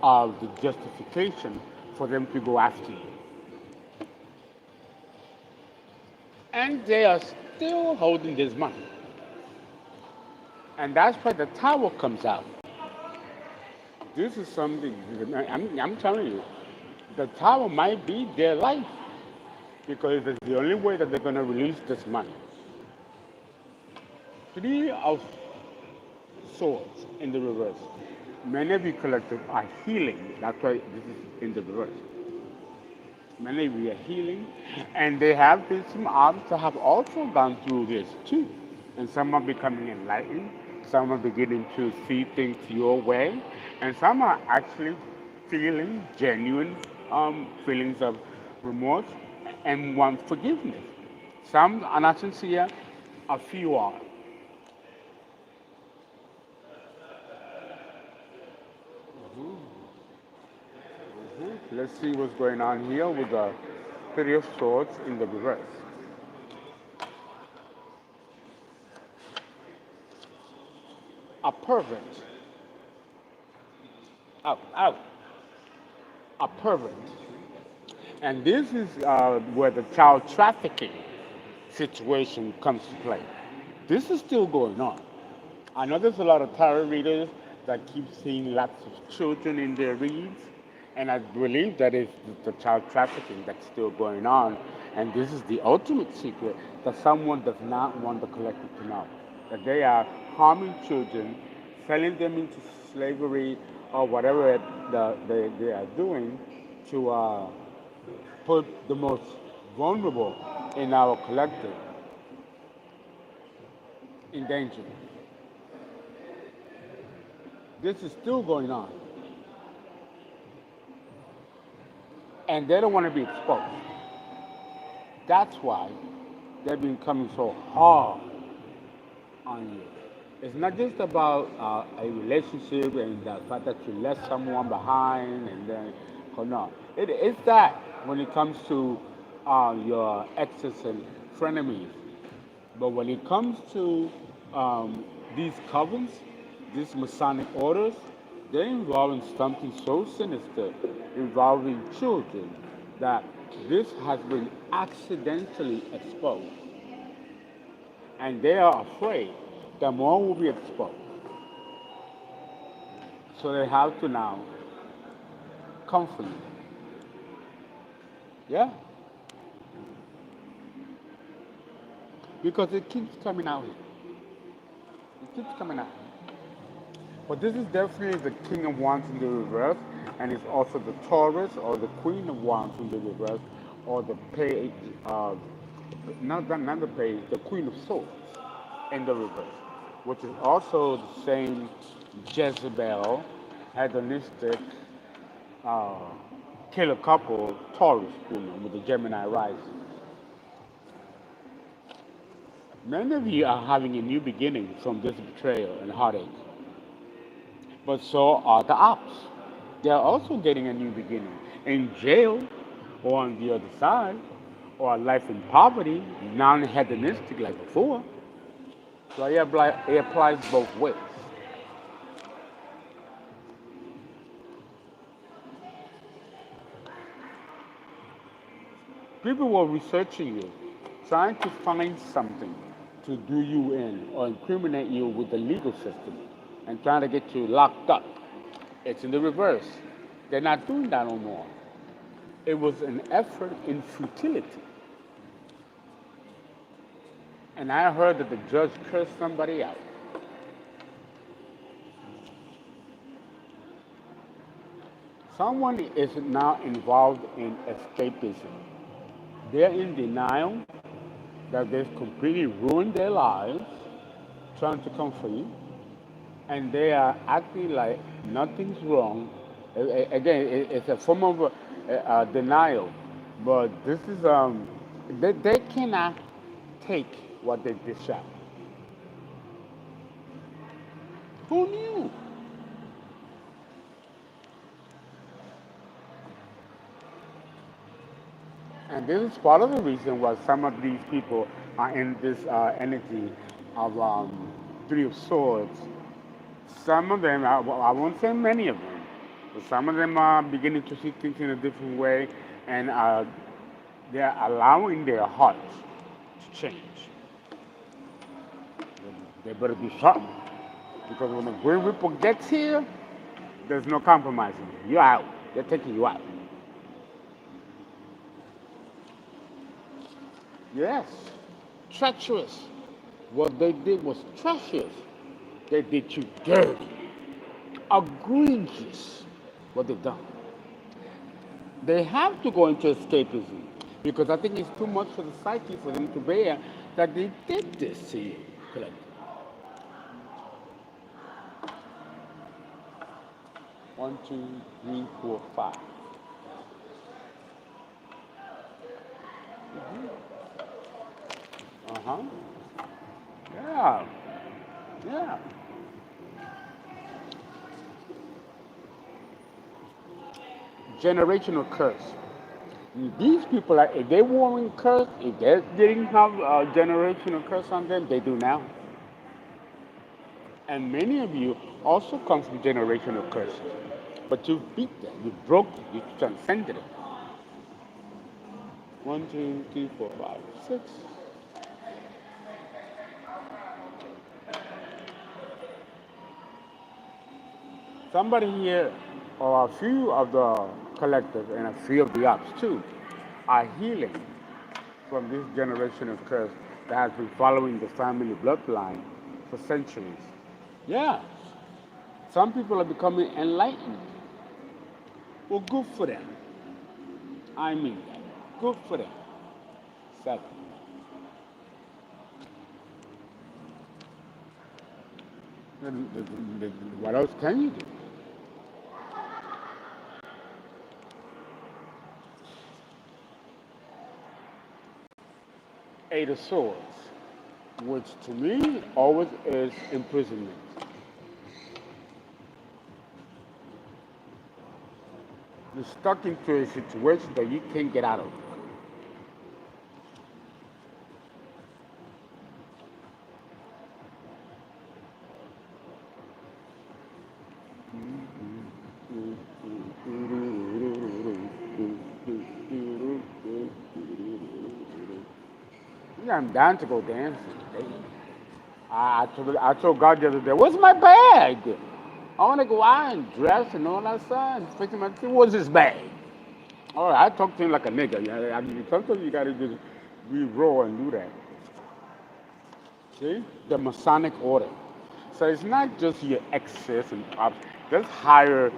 of the justification for them to go after you. And they are still holding this money. And that's why the tower comes out. This is something, I'm telling you, the tower might be their life because it's the only way that they're going to release this money. 3 of Swords in the reverse. Many of you collective are healing. That's why this is in the reverse. Many of you are healing, and there have been some others that have also gone through this too. And some are becoming enlightened, some are beginning to see things your way, and some are actually feeling genuine feelings of remorse and want forgiveness. Some are not sincere, a few are. Let's see what's going on here with the 3 of Swords in the reverse. A pervert. Out, out. A pervert. And this is where the child trafficking situation comes to play. This is still going on. I know there's a lot of tarot readers that keep seeing lots of children in their reads, and I believe that is the child trafficking that's still going on. And this is the ultimate secret that someone does not want the collective to know. That they are harming children, selling them into slavery or whatever they are doing to put the most vulnerable in our collective in danger. This is still going on. And they don't want to be exposed. That's why they've been coming so hard on you. It's not just about a relationship and the fact that you left someone behind and then, oh no. It's that when it comes to your exes and frenemies. But when it comes to these covens, these Masonic orders, they're involving something so sinister, involving children, that this has been accidentally exposed. And they are afraid that more will be exposed. So they have to now comfort you. Yeah? Because it keeps coming out here. It keeps coming out. But this is definitely the King of Wands in the reverse, and it's also the Taurus or the Queen of Wands in the reverse, or the Page, not the Page, the Queen of Swords in the reverse, which is also the same Jezebel, hedonistic, killer couple, Taurus woman with the Gemini rising. Many of you are having a new beginning from this betrayal and heartache. But so are the ops. They're also getting a new beginning. In jail, or on the other side, or a life in poverty, non-hedonistic like before. So it applies both ways. People were researching you, trying to find something to do you in or incriminate you with the legal system and trying to get you locked up. It's in the reverse. They're not doing that no more. It was an effort in futility. And I heard that the judge cursed somebody out. Someone is now involved in escapism. They're in denial that they've completely ruined their lives, trying to comfort you, and they are acting like nothing's wrong. Again, it's a form of denial, but this is they cannot take what they dish out. Who knew? And this is part of the reason why some of these people are in this energy of Three of Swords. Some of them, I won't say many of them, but some of them are beginning to see things in a different way, and they're allowing their hearts to change. They better do something, because when the Green Ripple gets here, there's no compromising. You're out. They're taking you out. Yes, treacherous. What they did was treacherous. They did you dirty, egregious, what they've done. They have to go into escapism because I think it's too much for the psyche for them to bear that they did this to you. Correct. 1, 2, 3, 4, 5. Uh-huh. Yeah. Yeah. Generational curse. These people, if they weren't cursed, if they didn't have a generational curse on them, they do now. And many of you also come from generational curses. But you beat them, you broke them, you transcended it. 1, 2, 3, 4, 5, 6. Somebody here, or a few of the collective and a few of the ops too, are healing from this generation of curse that has been following the family bloodline for centuries. Yeah, some people are becoming enlightened. Well, good for them. I mean that. Good for them. 7. What else can you do? 8 of Swords, which to me always is imprisonment. You're stuck into a situation that you can't get out of. Yeah, I'm down to go dancing. I told God the other day, where's my bag? I want to go out and dress and all that stuff. Fixing my thing. What's his bag? All right, I talk to him like a nigga. Yeah, I mean, sometimes you got to just be raw and do that. See? The Masonic order. So it's not just your excess and ops. There's higher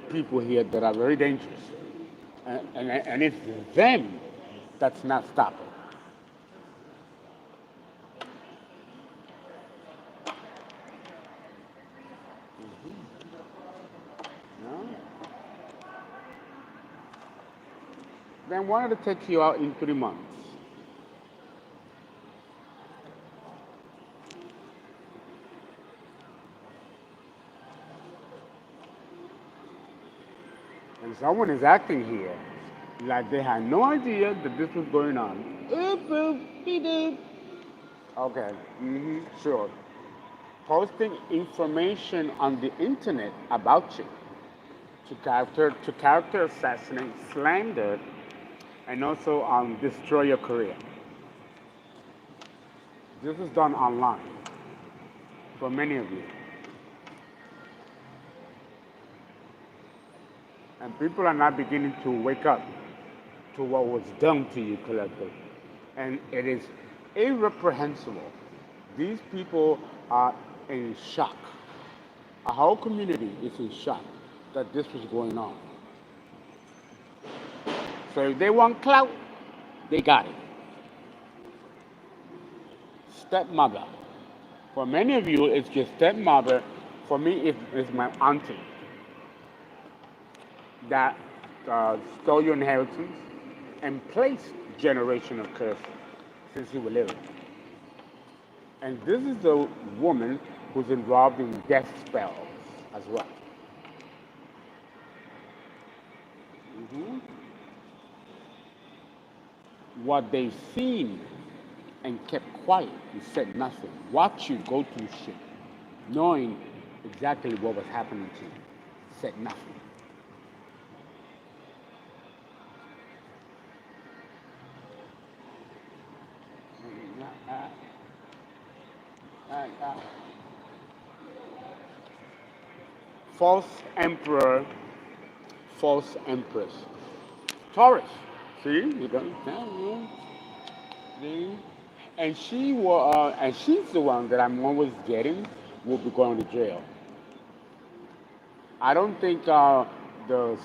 people here that are very dangerous. And it's them that's not stopping. You know? They wanted to take you out in 3 months. And someone is acting here like they had no idea that this was going on. Oop, oop, beep, doop. Okay, sure. Posting information on the internet about you to character assassinate, slander, and also destroy your career. This is done online for many of you. And people are not beginning to wake up to what was done to you collectively. And it is irreprehensible. These people are in shock. Our whole community is in shock that this was going on. So if they want clout, they got it. Stepmother. For many of you, it's your stepmother. For me, it's my auntie that stole your inheritance and placed generational curse since you were little. And this is the woman who's involved in death spells as well. Mhm. What they've seen and kept quiet and said nothing. Watch you go through shit, knowing exactly what was happening to you, said nothing. False emperor, false empress. Taurus. See, you got see? And she's the one that I'm always getting will be going to jail. I don't think the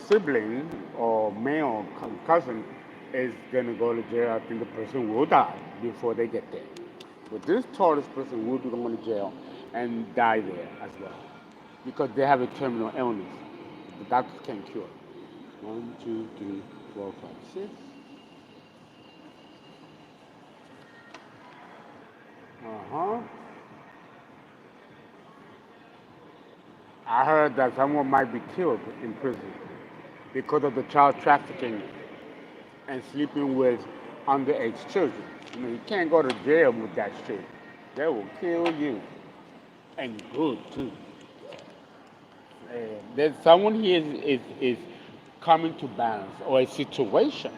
sibling or male cousin is going to go to jail. I think the person will die before they get there. But this Taurus person will be going to jail and die there as well because they have a terminal illness. The doctors can't cure it. 1, 2, 3, 4, 5, 6. Uh-huh. I heard that someone might be killed in prison because of the child trafficking and sleeping with underage children. You can't go to jail with that shit. They will kill you. And good too. There's someone here is coming to balance, or a situation,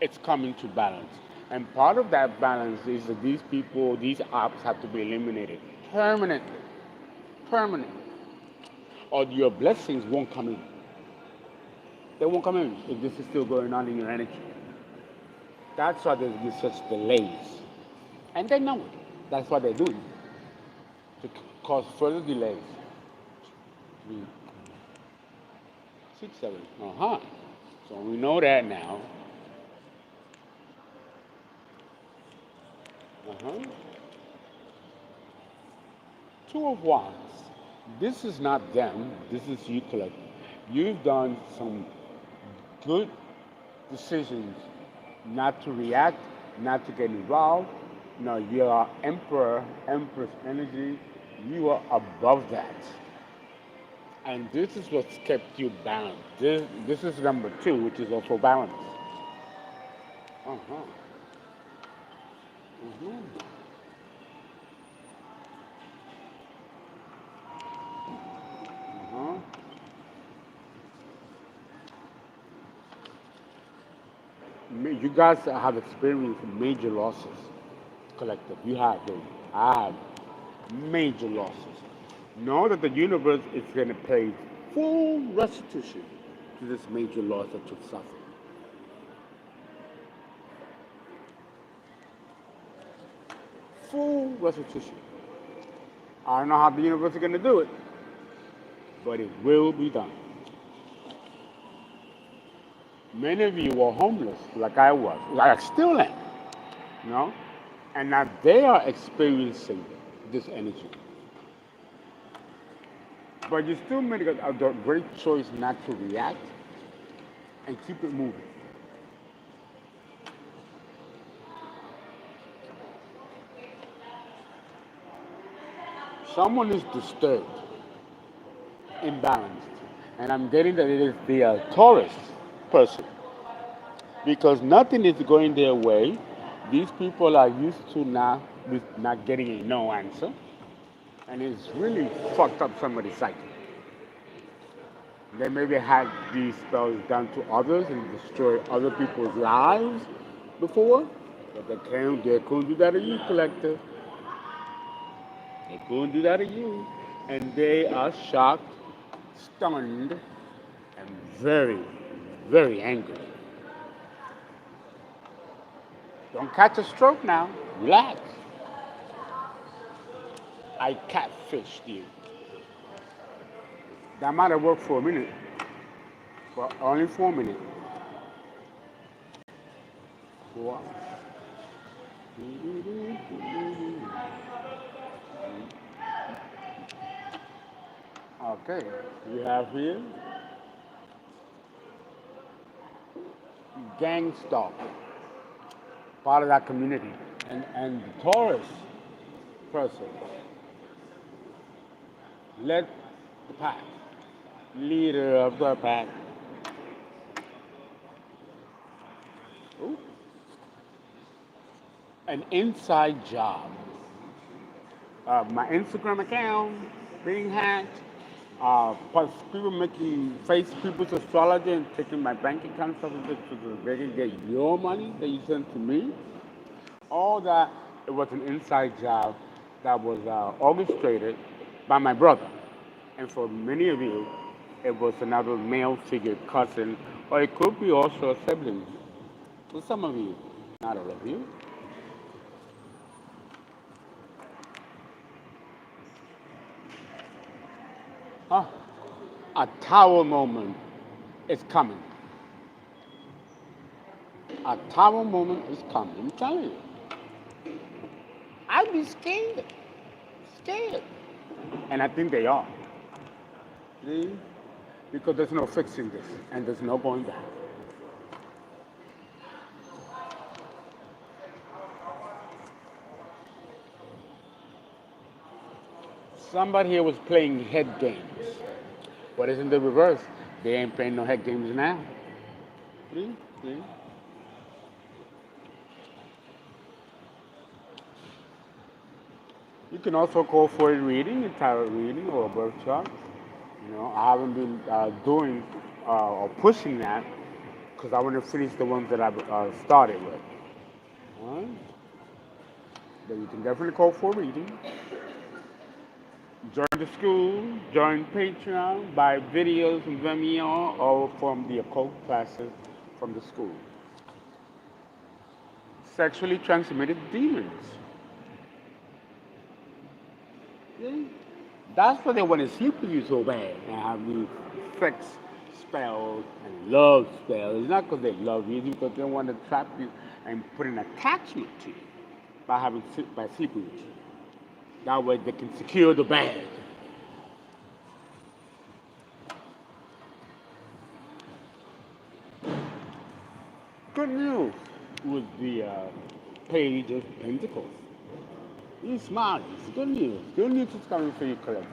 it's coming to balance. And part of that balance is that these people, these apps have to be eliminated permanently, permanently, or your blessings won't come in. They won't come in if this is still going on in your energy. That's why there's been such delays. And they know it. That's what they're doing to cause further delays. 3, 6, 7. So we know that now. Two of Wands. This is not them. This is you collective. You've done some good decisions not to react, not to get involved. No, you are Emperor, Empress energy. You are above that. And this is what's kept you balanced. This is number 2, which is also balance. You guys have experienced major losses, collective. You have, baby. I have major losses. Know that the universe is going to pay full restitution to this major loss that you've suffered. Full restitution. I don't know how the universe is going to do it, but it will be done. Many of you were homeless, like I was, like I still am, and now they are experiencing this energy. But you still made a great choice not to react and keep it moving. Someone is disturbed, imbalanced, and I'm getting that it is the Taurus person, because nothing is going their way. These people are used to now with not getting a no answer, and it's really fucked up somebody's psyche. They maybe had these spells done to others and destroyed other people's lives before, but they couldn't do that to you, collective. They couldn't do that to you, and they are shocked, stunned, and very, very angry. Don't catch a stroke now. Relax. I catfished you. That might have worked for a minute, but only for a minute. 4. Okay, we have here gang stalk, part of that community, and the Taurus person led the pack, leader of the pack. Ooh. An inside job. My Instagram account being hacked. Plus people making face people's astrology and taking my bank account so that they can get your money that you sent to me. All that, it was an inside job that was orchestrated by my brother. And for many of you, it was another male figure, cousin, or it could be also a sibling. For some of you, not all of you. A tower moment is coming. A tower moment is coming. I'm telling you. I'd be scared. Scared. And I think they are. See? Because there's no fixing this, and there's no going back. Somebody here was playing head games. But it's in the reverse. They ain't playing no head games now. See? See? You can also call for a reading, a tarot reading, or a birth chart. I haven't been doing or pushing that because I want to finish the ones that I've started with. All right? But you can definitely call for a reading. Join the school, join Patreon, buy videos from VIMEO or from the occult classes from the school. Sexually transmitted demons. See? That's why they want to sleep with you so bad and have these sex spells and love spells. It's not because they love you, it's because they want to trap you and put an attachment to you by sleeping with you. That way they can secure the bag. Good news with the page of pentacles. You smile. It's good news. Good news is coming for you, collector.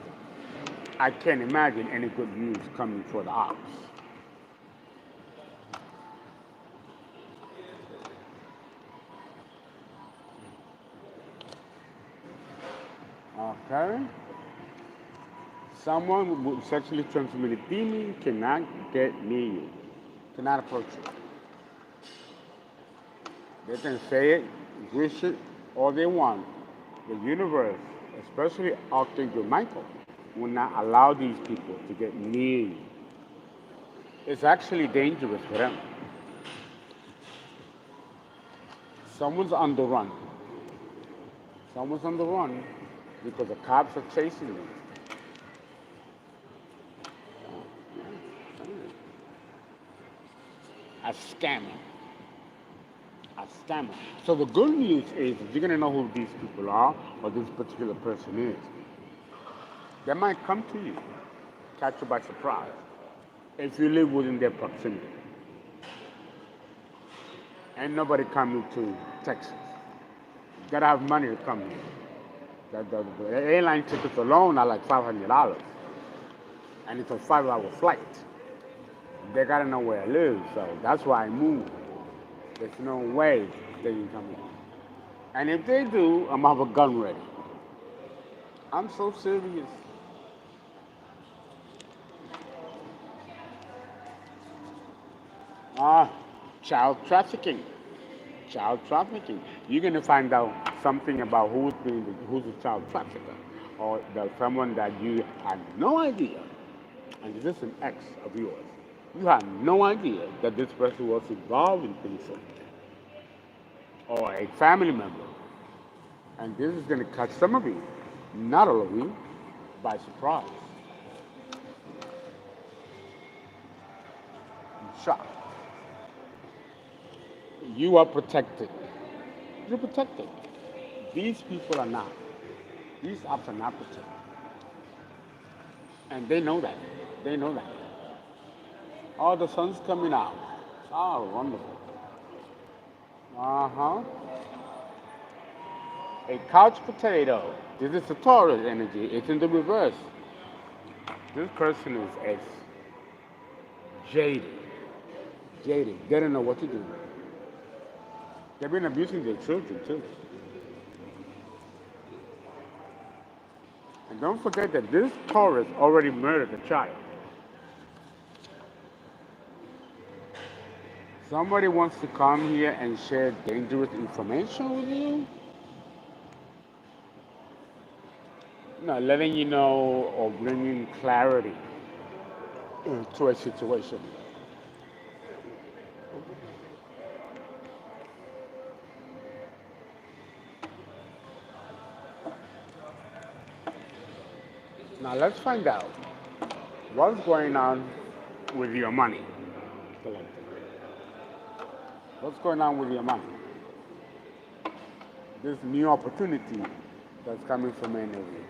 I can't imagine any good news coming for the ops. Okay? Someone with sexually transmitted demon cannot get near you, cannot approach you. They can say it, wish it, all they want. The universe, especially Archangel Michael, will not allow these people to get near you. It's actually dangerous for them. Someone's on the run. Someone's on the run because the cops are chasing them. A scammer. A scammer. So the good news is you're going to know who these people are or this particular person is. They might come to you, catch you by surprise, if you live within their proximity. Ain't nobody coming to Texas. You gotta have money to come here. The airline tickets alone are like $500, and it's a 5-hour flight. They gotta know where I live, so that's why I moved. There's no way they can come here. And if they do, I'm gonna have a gun ready. I'm so serious. Child trafficking. Child trafficking. You're going to find out something about who's a child trafficker, or someone that you had no idea, and this is an ex of yours. You had no idea that this person was involved in things like that, or a family member. And this is going to catch some of you, not all of you, by surprise. Shock. You are protected. You're protected. These people are not. These ops are not protected. And they know that. They know that. Oh, the sun's coming out. Oh, wonderful. Uh-huh. A couch potato. This is the Taurus energy. It's in the reverse. This person is jaded. Jaded. They don't know what to do. They've been abusing their children too. And don't forget that this Taurus already murdered a child. Somebody wants to come here and share dangerous information with you? No, letting you know or bringing clarity to a situation. Now let's find out what's going on with your money. What's going on with your money? This new opportunity that's coming from many of you.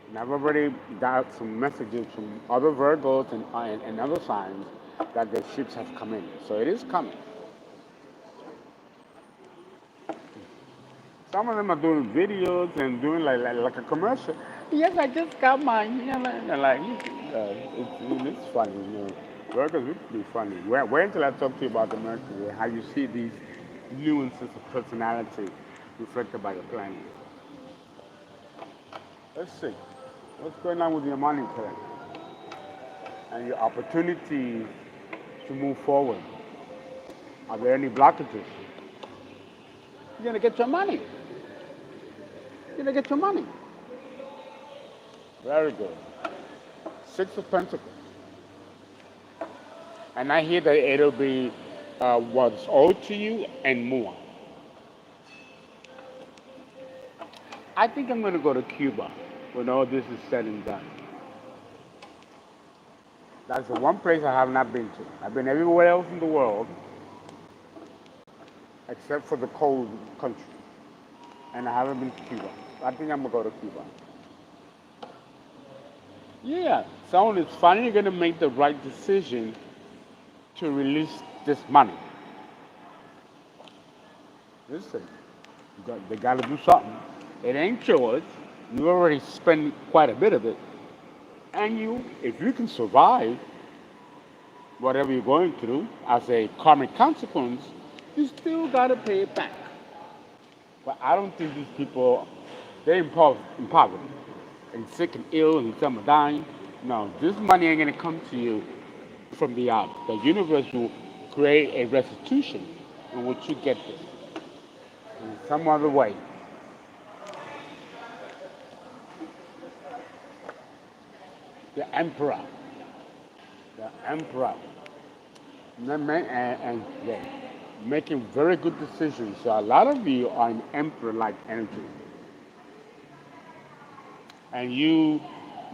And I've already got some messages from other Virgos and other signs that the ships have come in. So it is coming. Some of them are doing videos and doing like a commercial. Yes, I just got mine. You know, it's funny. You know, workers would be funny. Wait until I talk to you about the Mercury, how you see these nuances of personality reflected by the planet. Let's see. What's going on with your money today? And your opportunity to move forward? Are there any blockages? You're going to get your money. You're going to get your money. Very good. Six of Pentacles. And I hear that it'll be what's owed to you and more. I think I'm going to go to Cuba when all this is said and done. That's the one place I have not been to. I've been everywhere else in the world except for the cold country. And I haven't been to Cuba. I think I'm going to go to Cuba. Yeah, someone is finally going to make the right decision to release this money. Listen, they got to do something. It ain't yours. You already spent quite a bit of it. And if you can survive whatever you're going through as a karmic consequence, you still got to pay it back. But I don't think these people, they're in poverty and sick and ill and some are dying. No, this money ain't going to come to you from the out. The universe will create a restitution in which you get this in some other way. The emperor. And yeah, making very good decisions. So a lot of you are in emperor-like energy. And you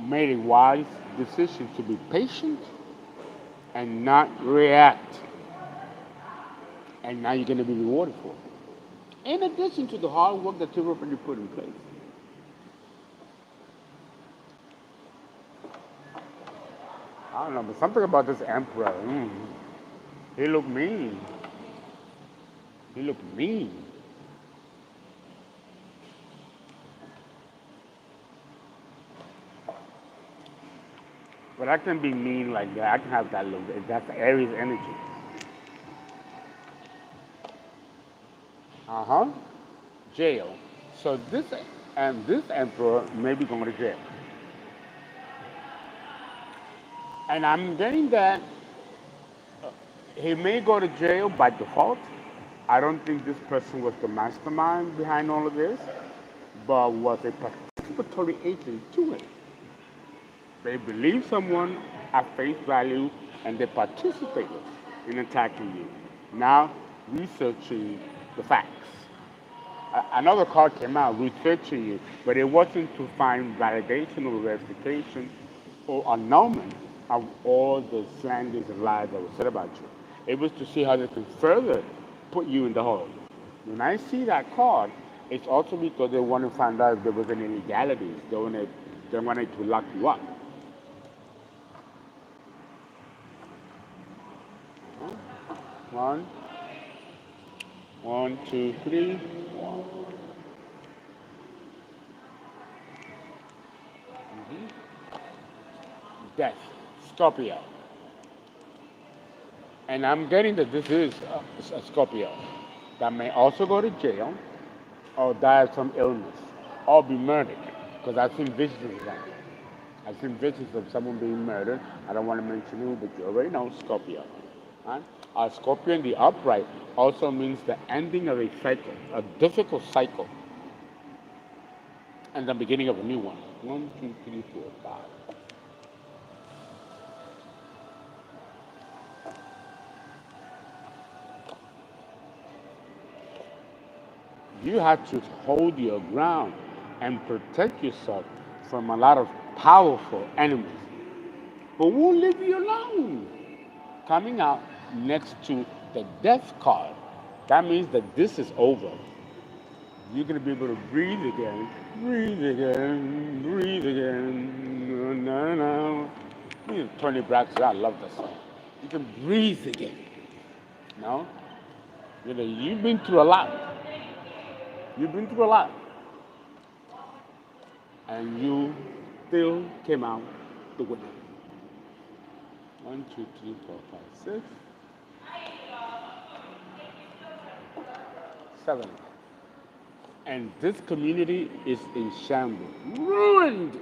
made a wise decision to be patient and not react. And now you're going to be rewarded for it. In addition to the hard work that you've already put in place. I don't know, but something about this emperor, he looked mean. He looked mean. But I can be mean like that. I can have that look. That's Aries energy. Jail. So this emperor may be going to jail. And I'm getting that he may go to jail by default. I don't think this person was the mastermind behind all of this, but was a participatory agent to it. They believe someone at face value and they participated in attacking you. Now, researching the facts. Another card came out, researching you, but it wasn't to find validation or verification or annulment of all the slanders and lies that were said about you. It was to see how they can further put you in the hole. When I see that card, it's also because they want to find out if there was any illegalities. They wanted to lock you up. One, two, three. Death, Scorpio. And I'm getting that this is a Scorpio that may also go to jail or die of some illness or be murdered, because I've seen visions of that. I've seen visions of someone being murdered. I don't want to mention who, but you already know Scorpio. Right? A Scorpio in the upright also means the ending of a cycle, a difficult cycle, and the beginning of a new one. 1, 2, 3, 4, 5. You have to hold your ground and protect yourself from a lot of powerful enemies, but won't leave you alone. Coming out next to the death card, that means that this is over. You're going to be able to breathe again, breathe again, breathe again. No, no. You know, Tony Braxton, I love that song. You can breathe again. No? You know, you've been through a lot. You've been through a lot. And you still came out the winner. 1, 2, 3, 4, 5, 6, 7. And this community is in shambles, ruined.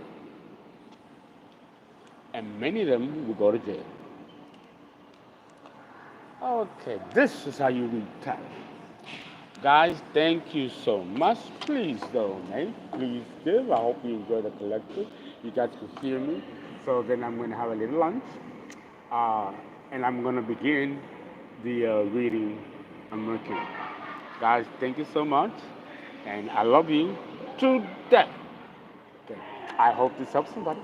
And many of them will go to jail. Okay, this is how you read tarot. Guys, thank you so much. Please donate. Please give. I hope you enjoy the collective. You guys can hear me. So then I'm going to have a little lunch. Uh, and I'm going to begin the reading on Mercury. Guys, thank you so much. And I love you to death. Okay. I hope this helps somebody.